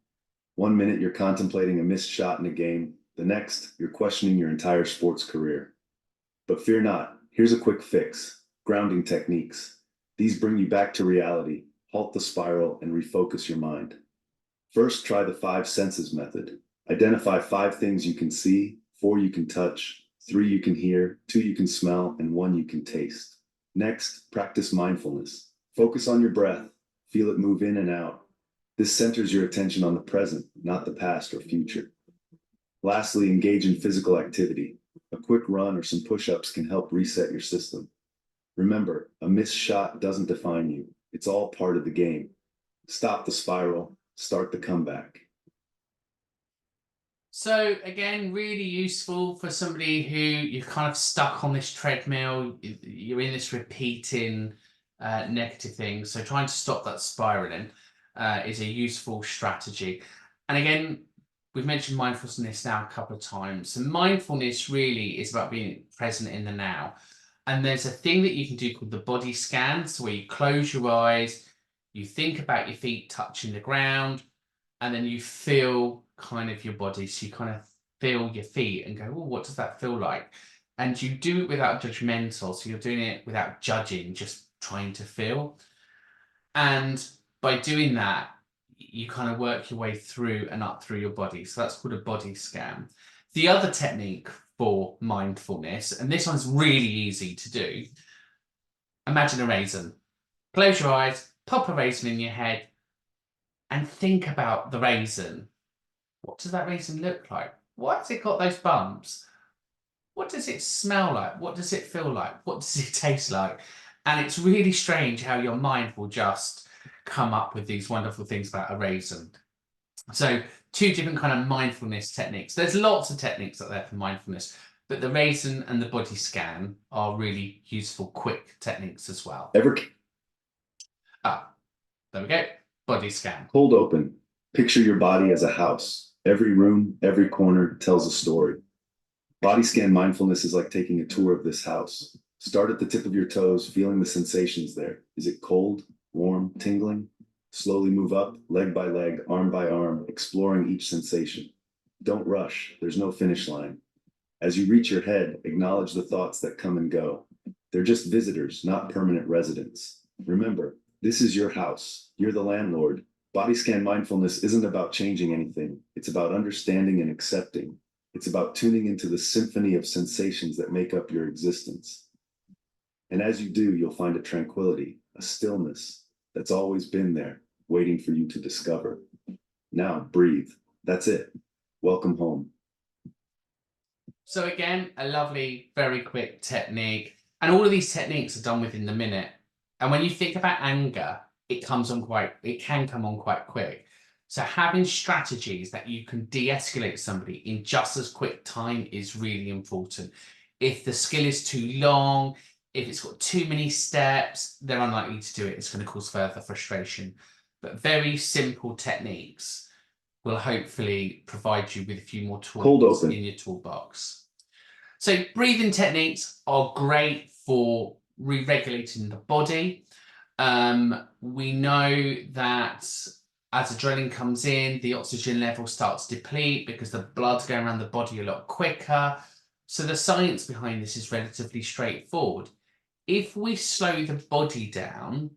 1 minute you're contemplating a missed shot in a game. The next, you're questioning your entire sports career. But fear not, here's a quick fix. Grounding techniques. These bring you back to reality, halt the spiral, and refocus your mind. First, try the 5 senses method. Identify 5 things you can see, 4 you can touch, 3 you can hear, 2 you can smell, and 1 you can taste. Next, practice mindfulness. Focus on your breath. Feel it move in and out. This centers your attention on the present, not the past or future. Lastly, engage in physical activity. A quick run or some push-ups can help reset your system. Remember, a missed shot doesn't define you. It's all part of the game. Stop the spiral, start the comeback. So again, really useful for somebody who you're kind of stuck on this treadmill, you're in this repeating negative thing. So trying to stop that spiraling is a useful strategy. And again, we've mentioned mindfulness now a couple of times. And mindfulness really is about being present in the now. And there's a thing that you can do called the body scan. So where you close your eyes, you think about your feet touching the ground, and then you feel kind of your body. So you kind of feel your feet and go, oh, what does that feel like? And you do it without judgmental. So you're doing it without judging, just trying to feel. And by doing that, you kind of work your way through and up through your body. So that's called a body scan. The other technique for mindfulness, and this one's really easy to do. Imagine a raisin. Close your eyes, pop a raisin in your head, and think about the raisin. What does that raisin look like? Why has it got those bumps? What does it smell like? What does it feel like? What does it taste like? And it's really strange how your mind will just come up with these wonderful things about a raisin. So 2 different kind of mindfulness techniques. There's lots of techniques out there for mindfulness, but the raisin and the body scan are really useful, quick techniques as well. There we go. Body scan. Hold open. Picture your body as a house. Every room, every corner tells a story. Body scan mindfulness is like taking a tour of this house. Start at the tip of your toes, feeling the sensations there. Is it cold, warm, tingling? Slowly move up, leg by leg, arm by arm, exploring each sensation. Don't rush. There's no finish line. As you reach your head, acknowledge the thoughts that come and go. They're just visitors, not permanent residents. Remember, this is your house. You're the landlord. Body scan mindfulness isn't about changing anything. It's about understanding and accepting. It's about tuning into the symphony of sensations that make up your existence. And as you do, you'll find a tranquility, a stillness that's always been there, waiting for you to discover. Now, breathe. That's it. Welcome home. So again, a lovely, very quick technique. And all of these techniques are done within the minute. And when you think about anger, it can come on quite quick. So having strategies that you can de-escalate somebody in just as quick time is really important. If the skill is too long, if it's got too many steps, they're unlikely to do it. It's going to cause further frustration. But very simple techniques will hopefully provide you with a few more tools in your toolbox. So breathing techniques are great for re-regulating the body. We know that as adrenaline comes in, the oxygen level starts to deplete because the blood's going around the body a lot quicker. So the science behind this is relatively straightforward. If we slow the body down,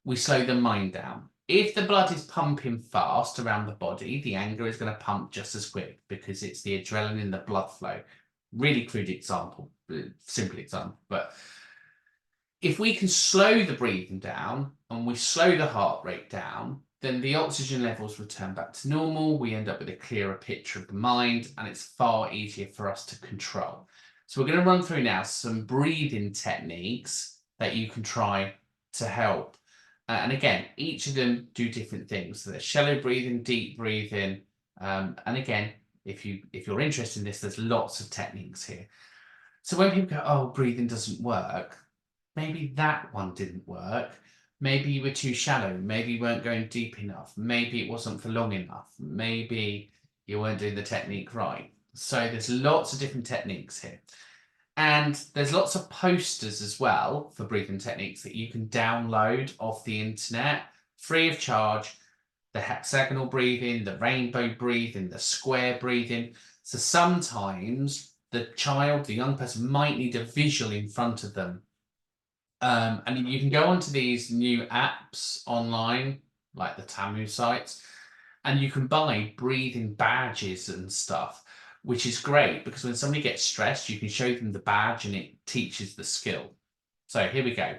we slow the mind down. If the blood is pumping fast around the body, the anger is going to pump just as quick because it's the adrenaline, the blood flow. Really crude example, simple example, but if we can slow the breathing down and we slow the heart rate down, then the oxygen levels return back to normal. We end up with a clearer picture of the mind, and it's far easier for us to control. So we're going to run through now some breathing techniques that you can try to help. And again, each of them do different things. So there's shallow breathing, deep breathing. And again, if you're interested in this, there's lots of techniques here. So when people go, oh, breathing doesn't work, maybe that one didn't work. Maybe you were too shallow. Maybe you weren't going deep enough. Maybe it wasn't for long enough. Maybe you weren't doing the technique right. So there's lots of different techniques here. And there's lots of posters as well for breathing techniques that you can download off the internet free of charge. The hexagonal breathing, the rainbow breathing, the square breathing. So sometimes the child, the young person might need a visual in front of them. And you can go onto these new apps online, like the Tamu sites, and you can buy breathing badges and stuff, which is great because when somebody gets stressed, you can show them the badge and it teaches the skill. So here we go.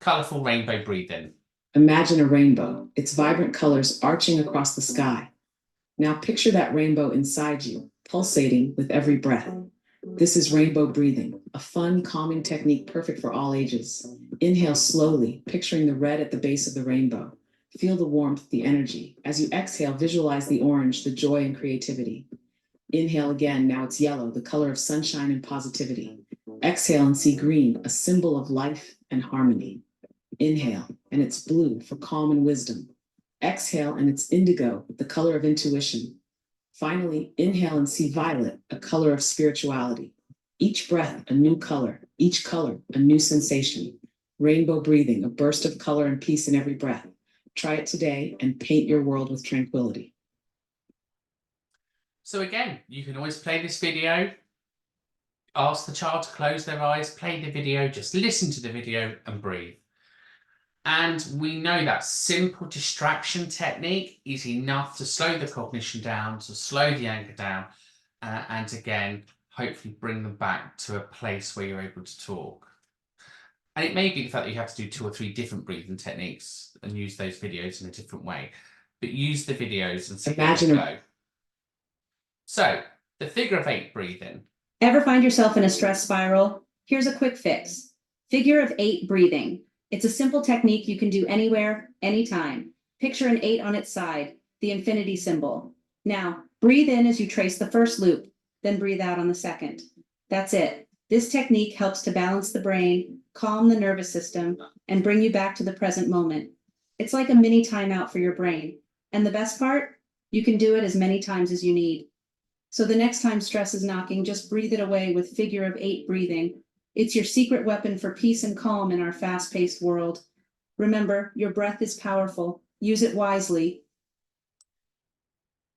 Colourful rainbow breathing. Imagine a rainbow, its vibrant colors arching across the sky. Now picture that rainbow inside you, pulsating with every breath. This is rainbow breathing, a fun, calming technique perfect for all ages. Inhale slowly, picturing the red at the base of the rainbow. Feel the warmth, the energy. As you exhale, visualize the orange, the joy and creativity. Inhale again, now it's yellow, the color of sunshine and positivity. Exhale and see green, a symbol of life and harmony. Inhale, and it's blue for calm and wisdom. Exhale, and it's indigo, the color of intuition. Finally, inhale and see violet, a color of spirituality. Each breath, a new color. Each color, a new sensation. Rainbow breathing, a burst of color and peace in every breath. Try it today and paint your world with tranquility. So again, you can always play this video, ask the child to close their eyes, play the video, just listen to the video and breathe. And we know that simple distraction technique is enough to slow the cognition down, to slow the anger down, and again, hopefully bring them back to a place where you're able to talk. And it may be the fact that you have to do 2 or 3 different breathing techniques and use those videos in a different way. but use the videos and see Imagine how they go. So, the figure of 8 breathing. Ever find yourself in a stress spiral? Here's a quick fix. Figure of 8 breathing. It's a simple technique you can do anywhere, anytime. Picture an 8 on its side, the infinity symbol. Now, breathe in as you trace the first loop, then breathe out on the second. That's it. This technique helps to balance the brain, calm the nervous system, and bring you back to the present moment. It's like a mini timeout for your brain. And the best part? You can do it as many times as you need. So the next time stress is knocking, just breathe it away with figure of 8 breathing. It's your secret weapon for peace and calm in our fast-paced world. Remember, your breath is powerful. Use it wisely.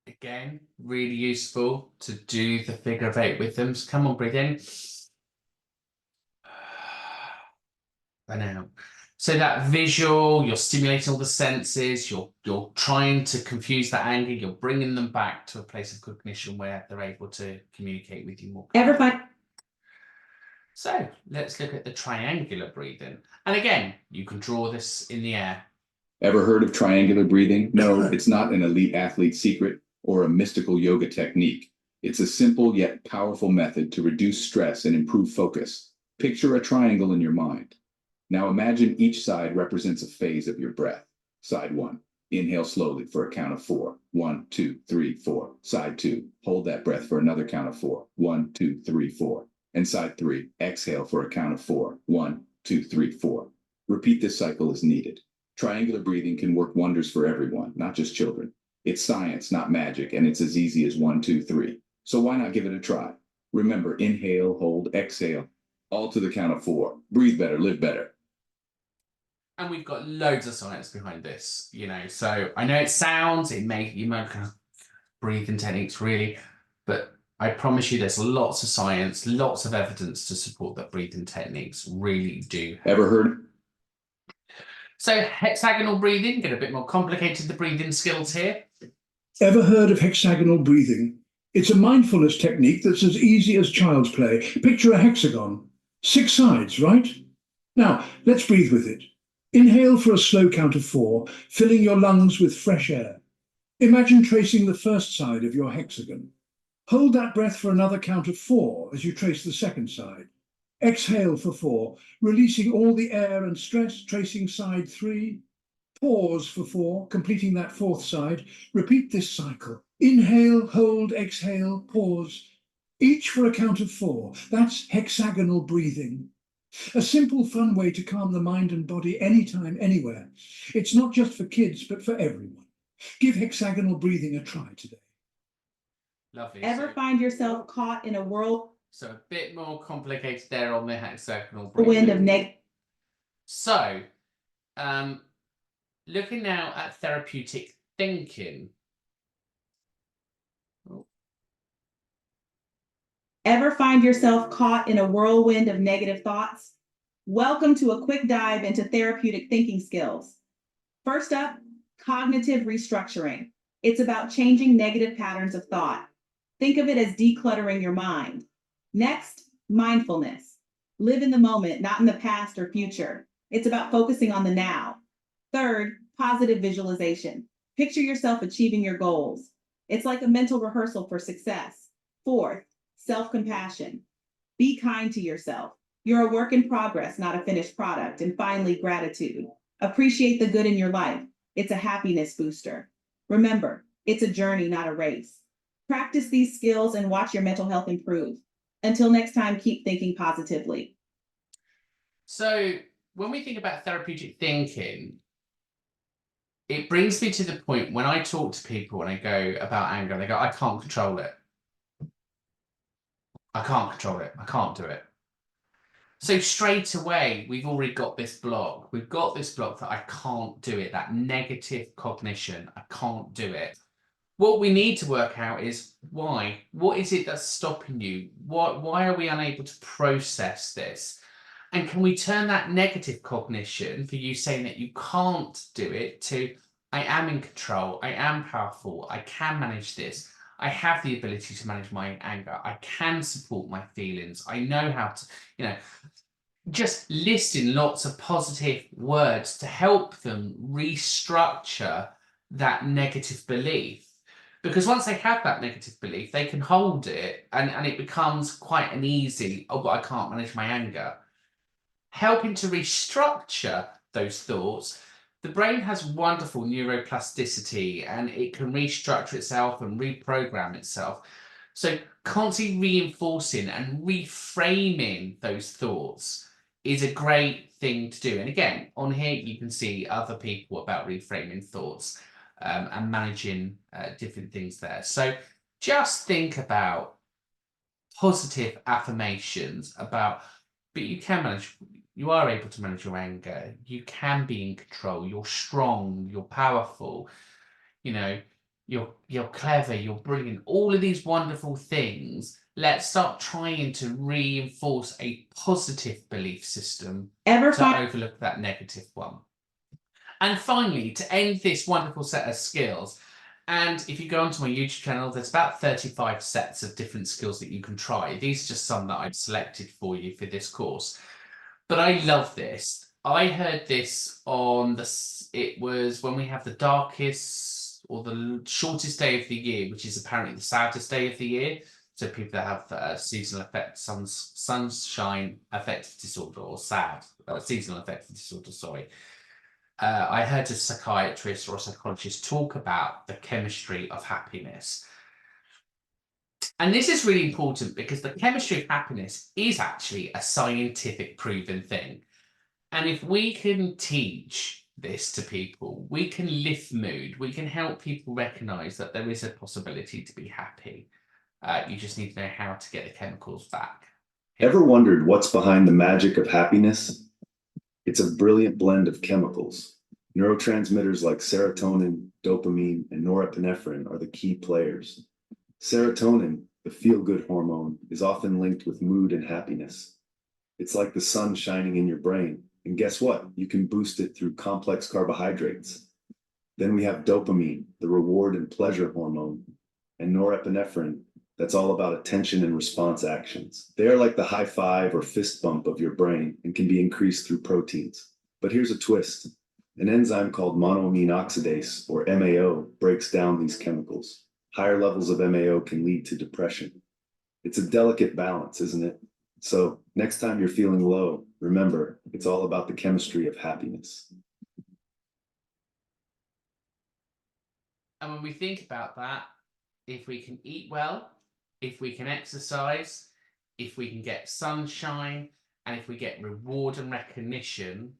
Again, really useful to do the figure of 8 with them. So come on, breathe in. And out. So that visual, you're stimulating all the senses, you're trying to confuse that anger, you're bringing them back to a place of cognition where they're able to communicate with you more. So let's look at the triangular breathing. And again, you can draw this in the air. Ever heard of triangular breathing? No, it's not an elite athlete secret or a mystical yoga technique. It's a simple yet powerful method to reduce stress and improve focus. Picture a triangle in your mind. Now imagine each side represents a phase of your breath. Side 1, inhale slowly for a count of 4. 1, 2, 3, 4. Side 2, hold that breath for another count of 4. 1, 2, 3, 4. And side 3, exhale for a count of 4. 1, 2, 3, 4. Repeat this cycle as needed. Triangular breathing can work wonders for everyone, not just children. It's science, not magic, and it's as easy as 1, 2, 3. So why not give it a try? Remember, inhale, hold, exhale, all to the count of 4. Breathe better, live better. And we've got loads of science behind this, you know. So I know it sounds, you might kind of breathing techniques really, but I promise you there's lots of science, lots of evidence to support that breathing techniques really do. Ever heard? So hexagonal breathing, get a bit more complicated, the breathing skills here. Ever heard of hexagonal breathing? It's a mindfulness technique that's as easy as child's play. Picture a hexagon. 6 sides, right? Now, let's breathe with it. Inhale for a slow count of 4, filling your lungs with fresh air. Imagine tracing the first side of your hexagon. Hold that breath for another count of 4 as you trace the second side. Exhale for 4, releasing all the air and stress, tracing side 3. Pause for 4, completing that 4th side. Repeat this cycle. Inhale, hold, exhale, pause. Each for a count of 4. That's hexagonal breathing. A simple, fun way to calm the mind and body anytime, anywhere. It's not just for kids, but for everyone. Give hexagonal breathing a try today. Lovely. Ever find yourself caught in a whirlwind So a bit more complicated there on the hexagonal of breathing. So, looking now at therapeutic thinking. Ever find yourself caught in a whirlwind of negative thoughts? Welcome to a quick dive into therapeutic thinking skills. First up, cognitive restructuring. It's about changing negative patterns of thought. Think of it as decluttering your mind. Next, mindfulness. Live in the moment, not in the past or future. It's about focusing on the now. Third, positive visualization. Picture yourself achieving your goals. It's like a mental rehearsal for success. Fourth, self-compassion. Be kind to yourself. You're a work in progress, not a finished product. And finally, gratitude. Appreciate the good in your life. It's a happiness booster. Remember, it's a journey, not a race. Practice these skills and watch your mental health improve. Until next time, keep thinking positively. So when we think about therapeutic thinking, it brings me to the point when I talk to people and I go about anger, they go, I can't control it. I can't control it. I can't do it. So straight away, we've already got this block. We've got this block that I can't do it, that negative cognition. I can't do it. What we need to work out is why. What is it that's stopping you? Why are we unable to process this? And can we turn that negative cognition for you saying that you can't do it to I am in control, I am powerful, I can manage this. I have the ability to manage my anger. I can support my feelings. I know how to, just listing lots of positive words to help them restructure that negative belief. Because once they have that negative belief, they can hold it and it becomes quite an easy, oh, but I can't manage my anger. Helping to restructure those thoughts, the brain has wonderful neuroplasticity and it can restructure itself and reprogram itself. So constantly reinforcing and reframing those thoughts is a great thing to do. And again, on here, you can see other people about reframing thoughts and managing different things there. So just think about positive affirmations about, but you can manage, you are able to manage your anger. You can be in control. You're strong. You're powerful. You know, you're clever. You're brilliant. All of these wonderful things. Let's start trying to reinforce a positive belief system to overlook that negative one. And finally, to end this wonderful set of skills, and if you go onto my YouTube channel, there's about 35 sets of different skills that you can try. These are just some that I've selected for you for this course. But I love this. I heard this on it was when we have the darkest or the shortest day of the year, which is apparently the saddest day of the year. So people that have seasonal affective sunshine affective disorder, or SAD, seasonal affective disorder, sorry. I heard a psychiatrist or a psychologist talk about the chemistry of happiness. And this is really important because the chemistry of happiness is actually a scientific proven thing. And if we can teach this to people, we can lift mood, we can help people recognize that there is a possibility to be happy. You just need to know how to get the chemicals back. Ever wondered what's behind the magic of happiness? It's a brilliant blend of chemicals. Neurotransmitters like serotonin, dopamine, and norepinephrine are the key players. Serotonin, the feel-good hormone, is often linked with mood and happiness. It's like the sun shining in your brain. And guess what? You can boost it through complex carbohydrates. Then we have dopamine, the reward and pleasure hormone, and norepinephrine, that's all about attention and response actions. They are like the high five or fist bump of your brain and can be increased through proteins. But here's a twist. An enzyme called monoamine oxidase, or MAO, breaks down these chemicals. Higher levels of MAO can lead to depression. It's a delicate balance, isn't it? So next time you're feeling low, remember, it's all about the chemistry of happiness. And when we think about that, if we can eat well, if we can exercise, if we can get sunshine, and if we get reward and recognition,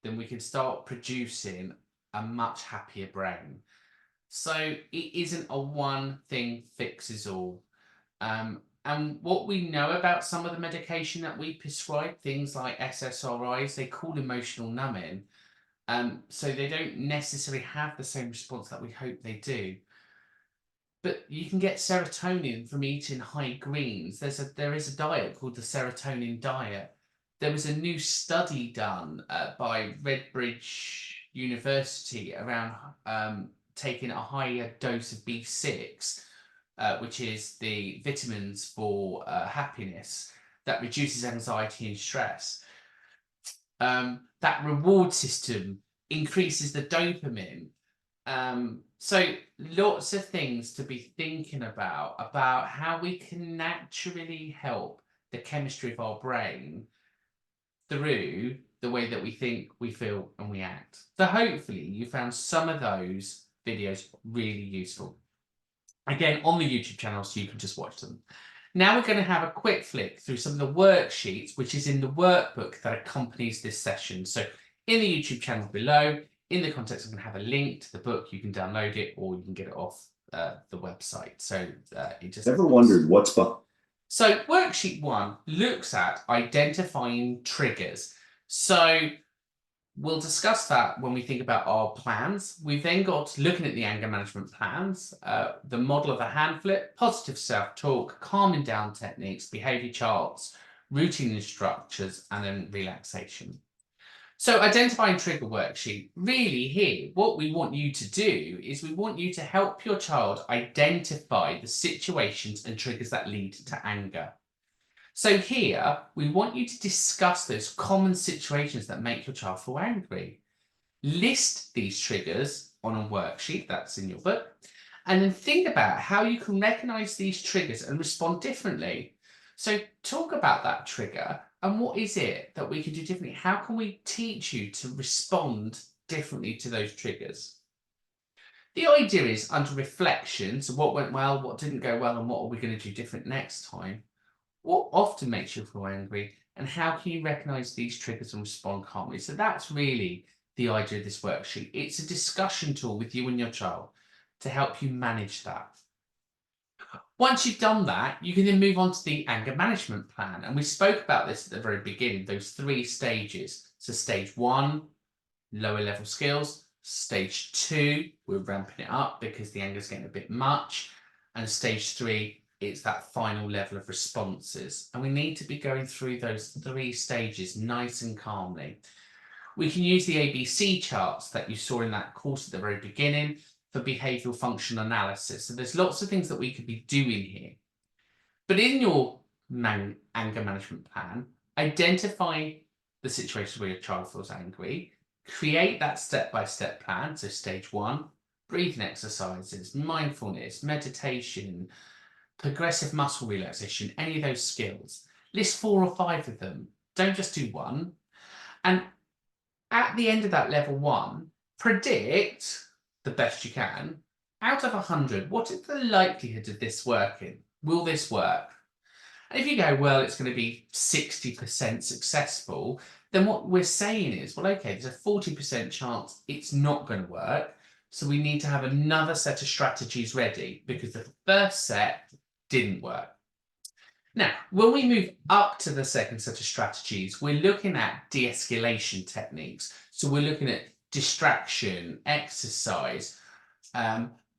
then we can start producing a much happier brain. So it isn't a one thing fixes all. And what we know about some of the medication that we prescribe, things like SSRIs, they call emotional numbing. So they don't necessarily have the same response that we hope they do. But you can get serotonin from eating high greens. There is a diet called the serotonin diet. There was a new study done by Redbridge University around taking a higher dose of B6, which is the vitamins for happiness, that reduces anxiety and stress. That reward system increases the dopamine. So lots of things to be thinking about how we can naturally help the chemistry of our brain through the way that we think, we feel, and we act. So hopefully you found some of those videos really useful. Again, on the YouTube channel, so you can just watch them. Now we're going to have a quick flick through some of the worksheets, which is in the workbook that accompanies this session. So in the YouTube channel below, in the context, I'm going to have a link to the book. You can download it or you can get it off the website. So it just... Ever wondered what's behind? So worksheet 1 looks at identifying triggers. So we'll discuss that when we think about our plans. We've then got looking at the anger management plans, the model of the hand flip, positive self-talk, calming down techniques, behavior charts, routine structures, and then relaxation. So identifying trigger worksheet, really here, what we want you to do is we want you to help your child identify the situations and triggers that lead to anger. So here, we want you to discuss those common situations that make your child feel angry. List these triggers on a worksheet that's in your book, and then think about how you can recognize these triggers and respond differently. So talk about that trigger and what is it that we can do differently? How can we teach you to respond differently to those triggers? The idea is under reflection, so what went well, what didn't go well, and what are we going to do different next time? What often makes you feel angry, and how can you recognize these triggers and respond calmly? So that's really the idea of this worksheet. It's a discussion tool with you and your child to help you manage that. Once you've done that, you can then move on to the anger management plan. And we spoke about this at the very beginning, those 3 stages. So stage 1, lower level skills. Stage 2, we're ramping it up because the anger is getting a bit much. And stage 3, it's that final level of responses. And we need to be going through those 3 stages nice and calmly. We can use the ABC charts that you saw in that course at the very beginning for behavioural function analysis. So there's lots of things that we could be doing here. But in your anger management plan, identify the situations where your child feels angry, create that step-by-step plan. So stage 1, breathing exercises, mindfulness, meditation, progressive muscle relaxation, any of those skills. List 4 or 5 of them. Don't just do one. And at the end of that level 1, predict the best you can, out of 100, what is the likelihood of this working? Will this work? And if you go, well, it's going to be 60% successful, then what we're saying is, well, okay, there's a 40% chance it's not going to work. So we need to have another set of strategies ready because the first set didn't work. Now, when we move up to the second set of strategies, we're looking at de-escalation techniques. So we're looking at distraction, exercise,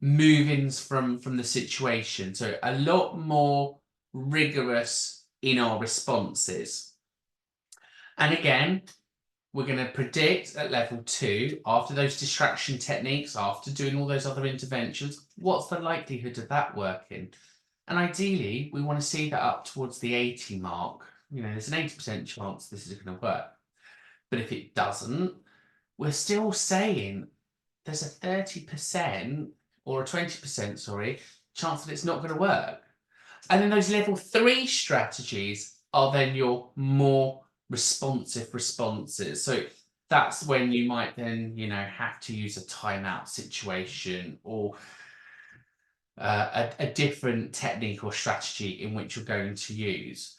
move-ins from the situation. So a lot more rigorous in our responses. And again, we're going to predict at level 2, after those distraction techniques, after doing all those other interventions, what's the likelihood of that working? And ideally, we want to see that up towards the 80 mark. You know, there's an 80% chance this is going to work. But if it doesn't, we're still saying there's a 30% or a 20%, sorry, chance that it's not going to work. And then those level 3 strategies are then your more responsive responses. So that's when you might then, you know, have to use a timeout situation or a different technique or strategy in which you're going to use.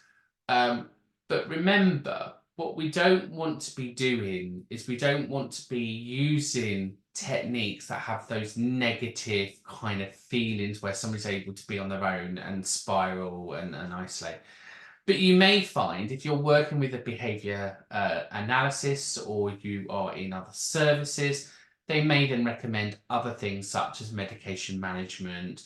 But remember, what we don't want to be doing is we don't want to be using techniques that have those negative kind of feelings where somebody's able to be on their own and spiral and isolate. But you may find if you're working with a behaviour analysis or you are in other services, they may then recommend other things such as medication management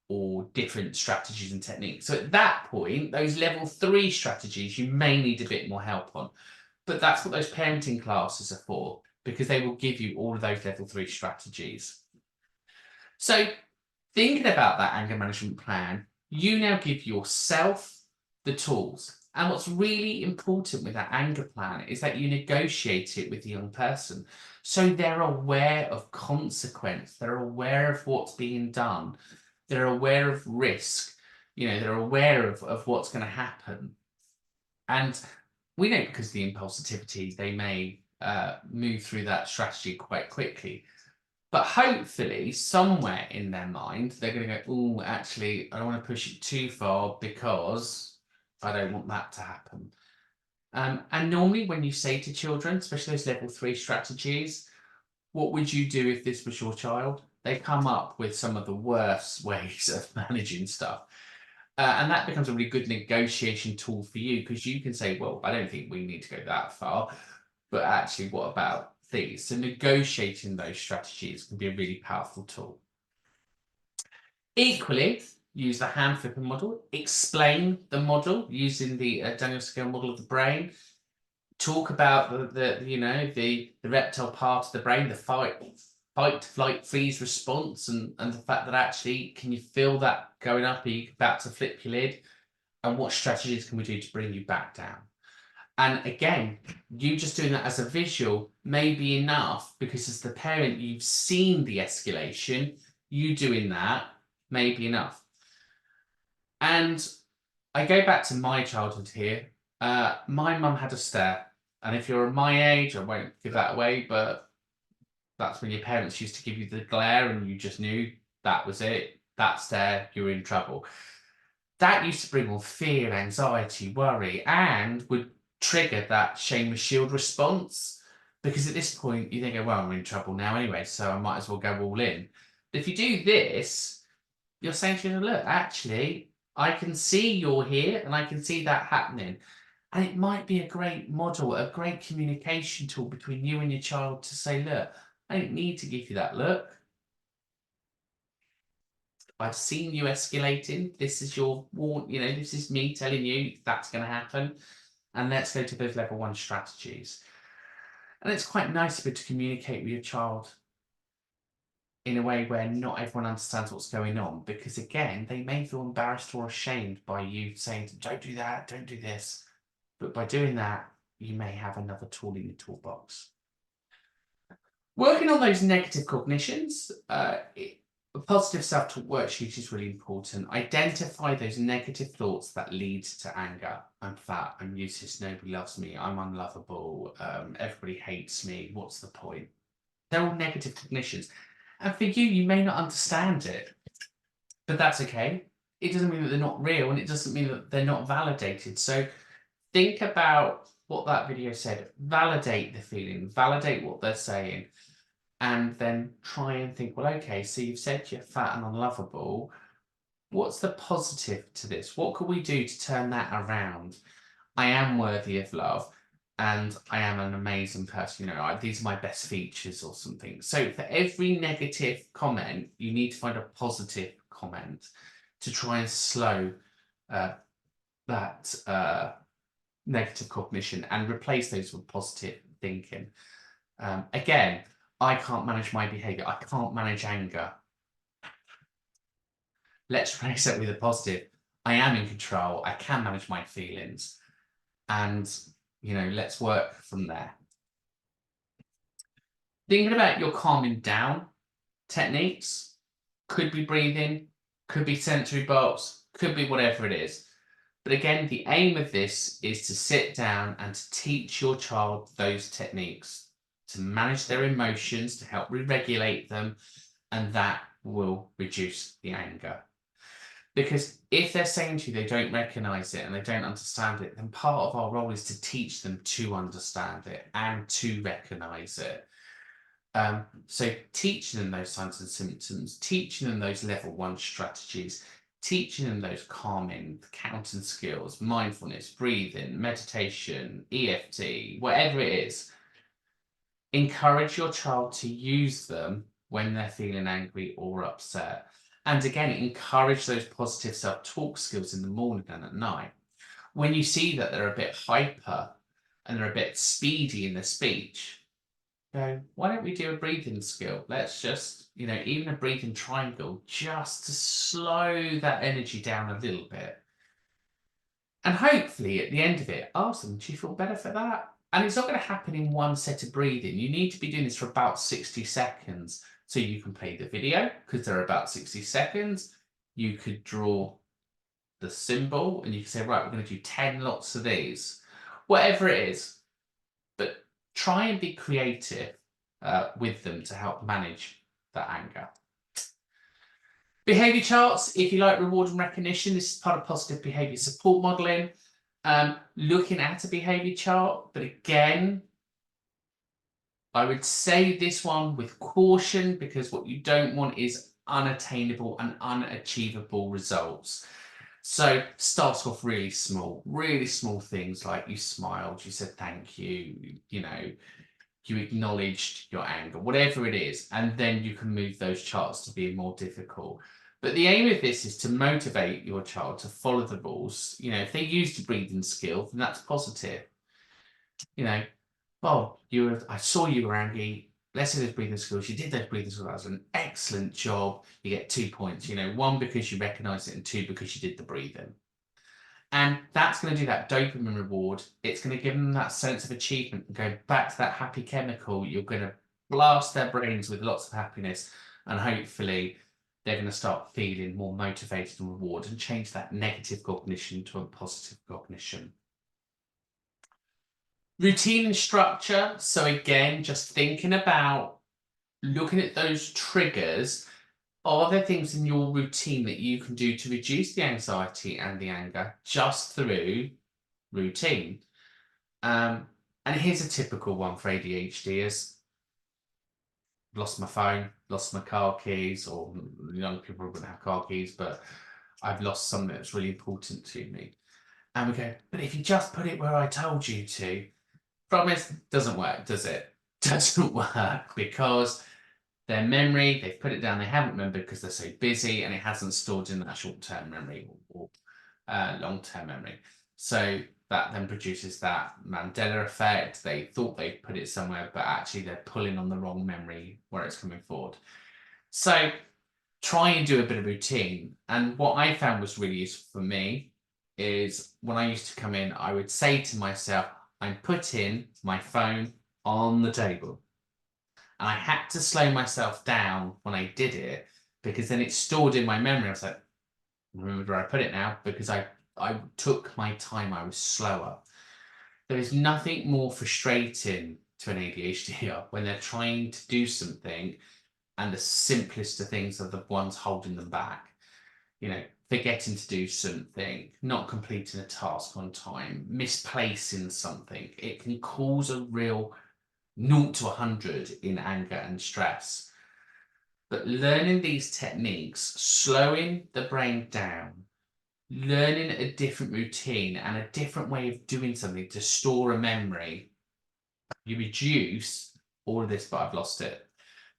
or different strategies and techniques. So at that point, those level 3 strategies, you may need a bit more help on. But that's what those parenting classes are for, because they will give you all of those level 3 strategies. So thinking about that anger management plan, you now give yourself the tools. And what's really important with that anger plan is that you negotiate it with the young person. So they're aware of consequence, they're aware of what's being done, they're aware of risk, you know, they're aware of what's going to happen. And we know because of the impulsivity, they may move through that strategy quite quickly. But hopefully, somewhere in their mind, they're going to go, oh, actually, I don't want to push it too far because I don't want that to happen. And normally when you say to children, especially those level 3 strategies, what would you do if this was your child? They come up with some of the worst ways of managing stuff. And that becomes a really good negotiation tool for you because you can say, well, I don't think we need to go that far, but actually, what about these? So negotiating those strategies can be a really powerful tool. Equally, use the hand flipping model, explain the model using the Daniel scale model of the brain. Talk about the reptile part of the brain, the fight, flight, freeze response, and the fact that actually, can you feel that going up? Are you about to flip your lid? And what strategies can we do to bring you back down? And again, you just doing that as a visual may be enough, because as the parent, you've seen the escalation, you doing that may be enough. And I go back to my childhood here. My mum had a stare. And if you're my age, I won't give that away, but that's when your parents used to give you the glare and you just knew that was it. That stare, you were in trouble. That used to bring on fear, anxiety, worry, and would trigger that shame and shield response. Because at this point, you think, well, I'm in trouble now anyway, so I might as well go all in. But if you do this, you're saying to them, look, actually, I can see you're here and I can see that happening. And it might be a great model, a great communication tool between you and your child to say, look, I don't need to give you that look. I've seen you escalating. This is your warn, this is me telling you that's going to happen. And let's go to those level 1 strategies. And it's quite nice to be able to communicate with your child in a way where not everyone understands what's going on, because again, they may feel embarrassed or ashamed by you saying, don't do that, don't do this. But by doing that, you may have another tool in your toolbox. Working on those negative cognitions, a positive self-talk worksheet is really important. Identify those negative thoughts that lead to anger. I'm fat, I'm useless, nobody loves me, I'm unlovable, everybody hates me, what's the point? They're all negative cognitions. And for you, you may not understand it, but that's okay. It doesn't mean that they're not real, and it doesn't mean that they're not validated. So think about what that video said. Validate the feeling, validate what they're saying, and then try and think, well, okay, so you've said you're fat and unlovable. What's the positive to this? What could we do to turn that around? I am worthy of love. And I am an amazing person, these are my best features or something. So for every negative comment, you need to find a positive comment to try and slow that negative cognition and replace those with positive thinking. Again, I can't manage my behavior. I can't manage anger. Let's replace it with a positive. I am in control. I can manage my feelings. And let's work from there. Thinking about your calming down techniques, could be breathing, could be sensory box, could be whatever it is. But again, the aim of this is to sit down and to teach your child those techniques, to manage their emotions, to help re-regulate them, and that will reduce the anger. Because if they're saying to you they don't recognize it and they don't understand it, then part of our role is to teach them to understand it and to recognize it. So teaching them those signs and symptoms, teaching them those level 1 strategies, teaching them those calming, counting skills, mindfulness, breathing, meditation, EFT, whatever it is. Encourage your child to use them when they're feeling angry or upset. And again, encourage those positive self-talk skills in the morning and at night. When you see that they're a bit hyper and they're a bit speedy in their speech, go, why don't we do a breathing skill? Let's just, even a breathing triangle, just to slow that energy down a little bit. And hopefully at the end of it, ask them, do you feel better for that? And it's not going to happen in one set of breathing. You need to be doing this for about 60 seconds. So you can play the video because they're about 60 seconds. You could draw the symbol and you can say, right, we're going to do 10 lots of these, whatever it is. But try and be creative with them to help manage that anger. Behaviour charts, if you like reward and recognition, this is part of positive behaviour support modelling. Looking at a behaviour chart, but again, I would say this one with caution, because what you don't want is unattainable and unachievable results. So start off really small things, like you smiled, you said thank you, you acknowledged your anger, whatever it is, and then you can move those charts to be more difficult. But the aim of this is to motivate your child to follow the rules. If they use the breathing skill, then that's positive. Well, I saw you were angry. Let's do those breathing skills. You did those breathing skills. That was an excellent job. You get 2 points. 1 because you recognise it, and 2 because you did the breathing. And that's going to do that dopamine reward. It's going to give them that sense of achievement and go back to that happy chemical. You're going to blast their brains with lots of happiness, and hopefully they're going to start feeling more motivated and rewarded and change that negative cognition to a positive cognition. Routine and structure. So again, just thinking about looking at those triggers. Are there things in your routine that you can do to reduce the anxiety and the anger just through routine? And here's a typical one for ADHD is lost my phone, lost my car keys, or young people wouldn't have car keys, but I've lost something that's really important to me. And we go, but if you just put it where I told you to, promise, doesn't work, does it? Doesn't work because their memory, they've put it down, they haven't remembered because they're so busy, and it hasn't stored in that short-term memory or long-term memory. So that then produces that Mandela effect. They thought they put it somewhere, but actually they're pulling on the wrong memory where it's coming forward. So try and do a bit of routine. And what I found was really useful for me is when I used to come in, I would say to myself, I'm putting my phone on the table. And I had to slow myself down when I did it, because then it's stored in my memory. I was like, remember where I put it now, because I took my time, I was slower. There is nothing more frustrating to an ADHDer when they're trying to do something and the simplest of things are the ones holding them back. You know, forgetting to do something, not completing a task on time, misplacing something. It can cause a real 0 to 100 in anger and stress. But learning these techniques, slowing the brain down, learning a different routine and a different way of doing something to store a memory, you reduce all of this, but I've lost it.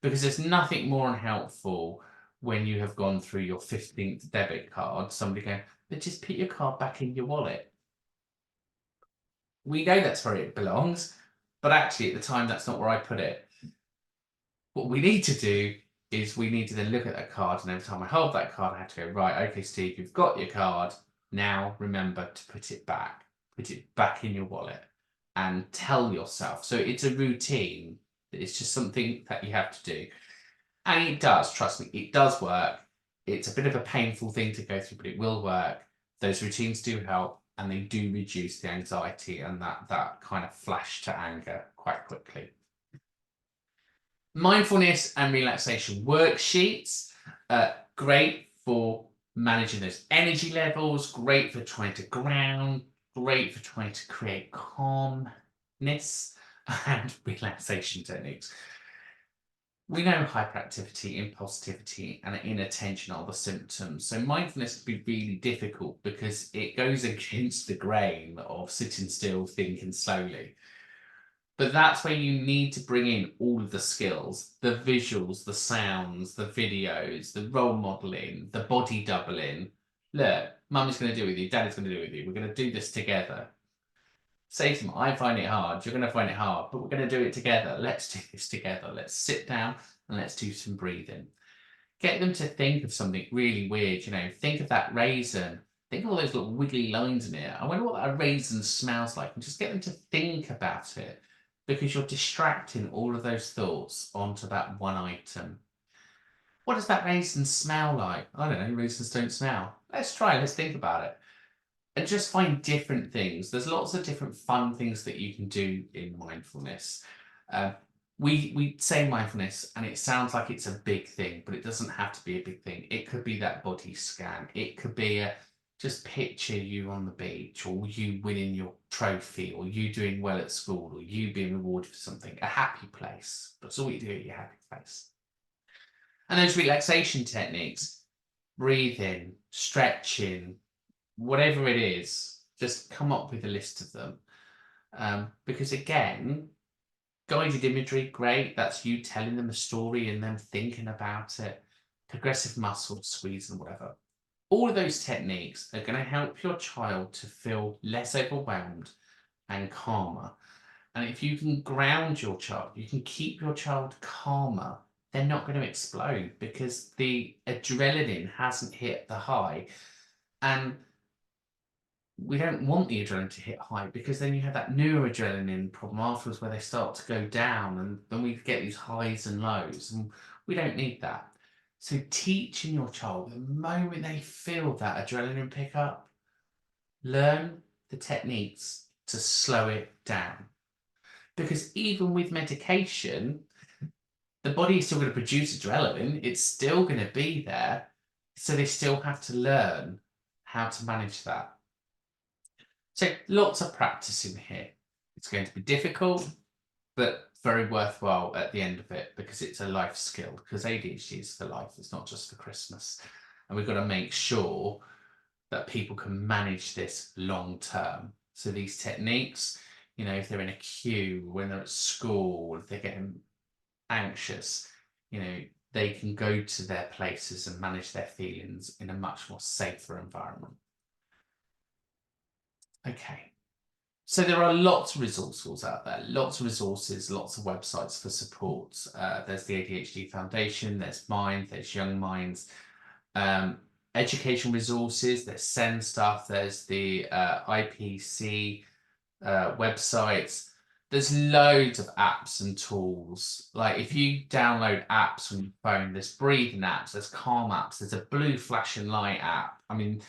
Because there's nothing more unhelpful when you have gone through your 15th debit card, somebody going, but just put your card back in your wallet. We know that's where it belongs, but actually at the time, that's not where I put it. What we need to do is we need to then look at that card, and every time I hold that card, I have to go, right, okay, Steve, you've got your card. Now remember to put it back in your wallet and tell yourself. So it's a routine. It's just something that you have to do. And it does, trust me, it does work. It's a bit of a painful thing to go through, but it will work. Those routines do help, and they do reduce the anxiety and that kind of flash to anger quite quickly. Mindfulness and relaxation worksheets, great for managing those energy levels, great for trying to ground, great for trying to create calmness and relaxation techniques. We know hyperactivity, impulsivity, and inattention are the symptoms. So mindfulness can be really difficult because it goes against the grain of sitting still, thinking slowly. But that's where you need to bring in all of the skills, the visuals, the sounds, the videos, the role modeling, the body doubling. Look, mummy's going to do it with you, daddy's going to do it with you. We're going to do this together. Say to them, I find it hard, you're going to find it hard, but we're going to do it together. Let's do this together. Let's sit down and let's do some breathing. Get them to think of something really weird, you know, think of that raisin. Think of all those little wiggly lines in it. I wonder what that raisin smells like, and just get them to think about it, because you're distracting all of those thoughts onto that one item. What does that raisin smell like? I don't know, raisins don't smell. Let's think about it. And just find different things. There's lots of different fun things that you can do in mindfulness. We say mindfulness and it sounds like it's a big thing, but it doesn't have to be a big thing. It could be that body scan. It could be just picture you on the beach, or you winning your trophy, or you doing well at school, or you being rewarded for something. A happy place. That's all you do at your happy place. And those relaxation techniques, breathing, stretching, whatever it is, just come up with a list of them. Because again, guided imagery, great. That's you telling them a story and them thinking about it. Progressive muscle squeeze and whatever. All of those techniques are going to help your child to feel less overwhelmed and calmer. And if you can ground your child, you can keep your child calmer, they're not going to explode because the adrenaline hasn't hit the high. And we don't want the adrenaline to hit high, because then you have that neuroadrenaline problem afterwards where they start to go down, and then we get these highs and lows, and we don't need that. So teaching your child, the moment they feel that adrenaline pick up, learn the techniques to slow it down. Because even with medication, the body is still going to produce adrenaline, it's still going to be there, so they still have to learn how to manage that. So lots of practice in here. It's going to be difficult, but very worthwhile at the end of it, because it's a life skill, because ADHD is for life, it's not just for Christmas. And we've got to make sure that people can manage this long term. So these techniques, you know, if they're in a queue, when they're at school, if they're getting anxious, you know, they can go to their places and manage their feelings in a much more safer environment. Okay, so there are lots of resources out there, lots of resources, lots of websites for support. There's the ADHD Foundation, there's Mind, there's Young Minds, education resources, there's SEND stuff, there's the IPC websites. There's loads of apps and tools. Like if you download apps on your phone, there's breathing apps, there's calm apps, there's a blue flashing light app. I mean,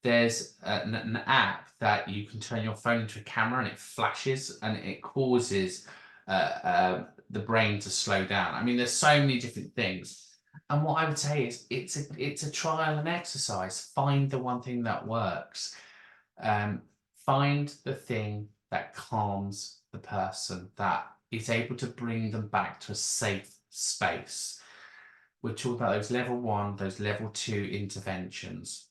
there's an app that you can turn your phone into a camera and it flashes and it causes the brain to slow down. I mean, there's so many different things. And what I would say is it's a trial and exercise. Find the one thing that works. Find the thing that calms the person, that is able to bring them back to a safe space. We're talking about those level 1, those level 2 interventions,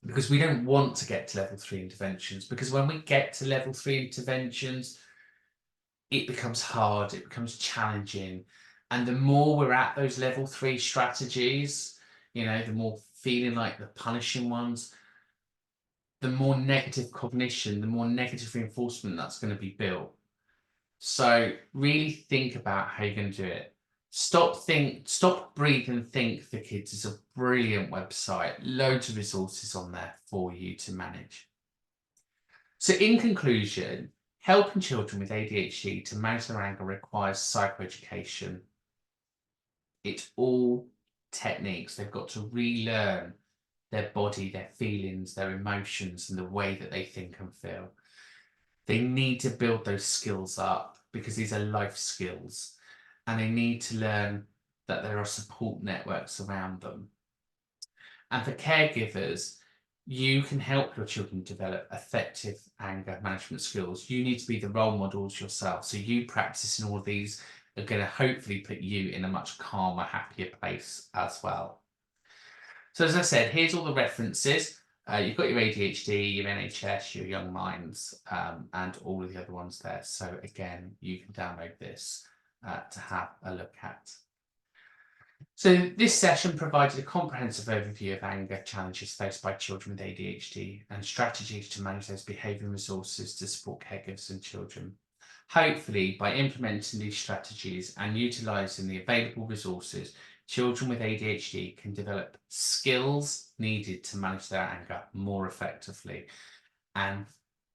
because we don't want to get to level 3 interventions, because when we get to level 3 interventions, it becomes hard, it becomes challenging. And the more we're at those level 3 strategies, you know, the more feeling like the punishing ones, the more negative cognition, the more negative reinforcement that's going to be built. So really think about how you're going to do it. Stop, Breathe and Think for Kids is a brilliant website. Loads of resources on there for you to manage. So in conclusion, helping children with ADHD to manage their anger requires psychoeducation. It's all techniques. They've got to relearn their body, their feelings, their emotions, and the way that they think and feel. They need to build those skills up, because these are life skills, and they need to learn that there are support networks around them. And for caregivers, you can help your children develop effective anger management skills. You need to be the role models yourself. So you practicing all of these are going to hopefully put you in a much calmer, happier place as well. So as I said, here's all the references. You've got your ADHD, your NHS, your Young Minds, and all of the other ones there. So again, you can download this to have a look at. So this session provided a comprehensive overview of anger challenges faced by children with ADHD and strategies to manage those behaviour resources to support caregivers and children. Hopefully, by implementing these strategies and utilising the available resources, children with ADHD can develop skills needed to manage their anger more effectively, and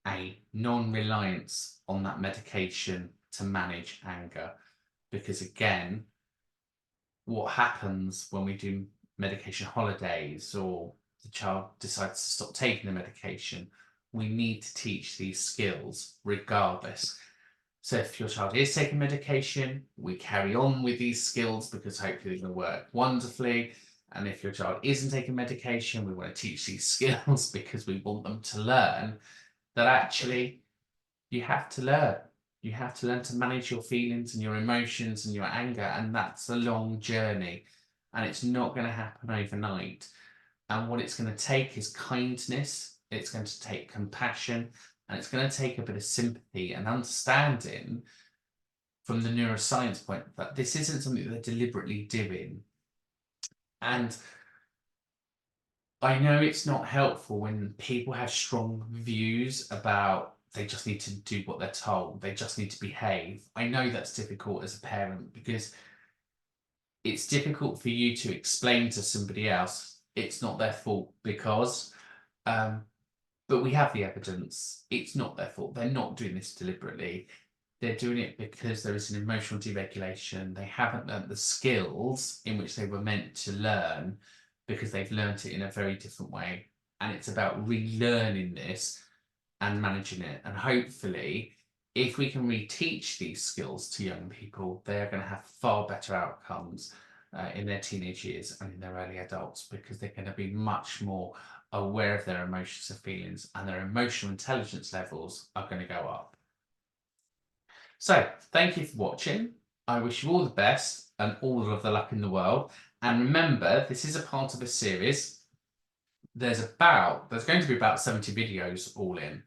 a non-reliance on that medication to manage anger. Because again, what happens when we do medication holidays or the child decides to stop taking the medication, we need to teach these skills regardless. So if your child is taking medication, we carry on with these skills because hopefully they're going to work wonderfully. And if your child isn't taking medication, we want to teach these skills because we want them to learn that actually you have to learn. You have to learn to manage your feelings and your emotions and your anger, and that's a long journey, and it's not going to happen overnight. And what it's going to take is kindness, it's going to take compassion, and it's going to take a bit of sympathy and understanding from the neuroscience point that this isn't something they're deliberately doing. And I know it's not helpful when people have strong views about they just need to do what they're told, they just need to behave. I know that's difficult as a parent because it's difficult for you to explain to somebody else it's not their fault because But we have the evidence. It's not their fault. They're not doing this deliberately. They're doing it because there is an emotional deregulation. They haven't learnt the skills in which they were meant to learn because they've learnt it in a very different way. And it's about relearning this and managing it. And hopefully, if we can reteach these skills to young people, they're going to have far better outcomes in their teenage years and in their early adults, because they're going to be much more aware of their emotions and feelings, and their emotional intelligence levels are going to go up. So thank you for watching. I wish you all the best and all of the luck in the world. And remember, this is a part of a series. There's going to be about 70 videos all in.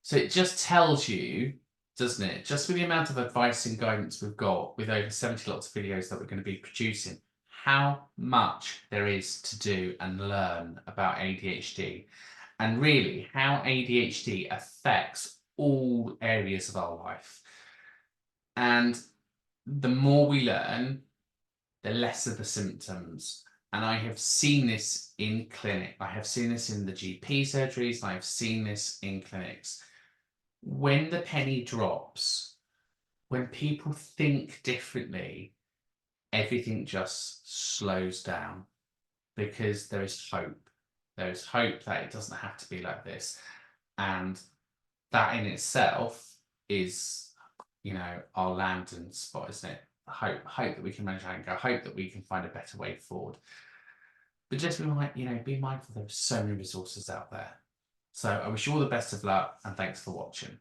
So it just tells you, doesn't it, just with the amount of advice and guidance we've got, with over 70 lots of videos that we're going to be producing, how much there is to do and learn about ADHD, and really how ADHD affects all areas of our life. And the more we learn, the lesser the symptoms. And I have seen this in clinic. I have seen this in the GP surgeries. I have seen this in clinics. When the penny drops, when people think differently, everything just slows down, because there is hope. There is hope that it doesn't have to be like this. And that in itself is, you know, our landing spot, isn't it? Hope that we can manage anger, hope that we can find a better way forward. But just be mindful there are so many resources out there. So I wish you all the best of luck, and thanks for watching.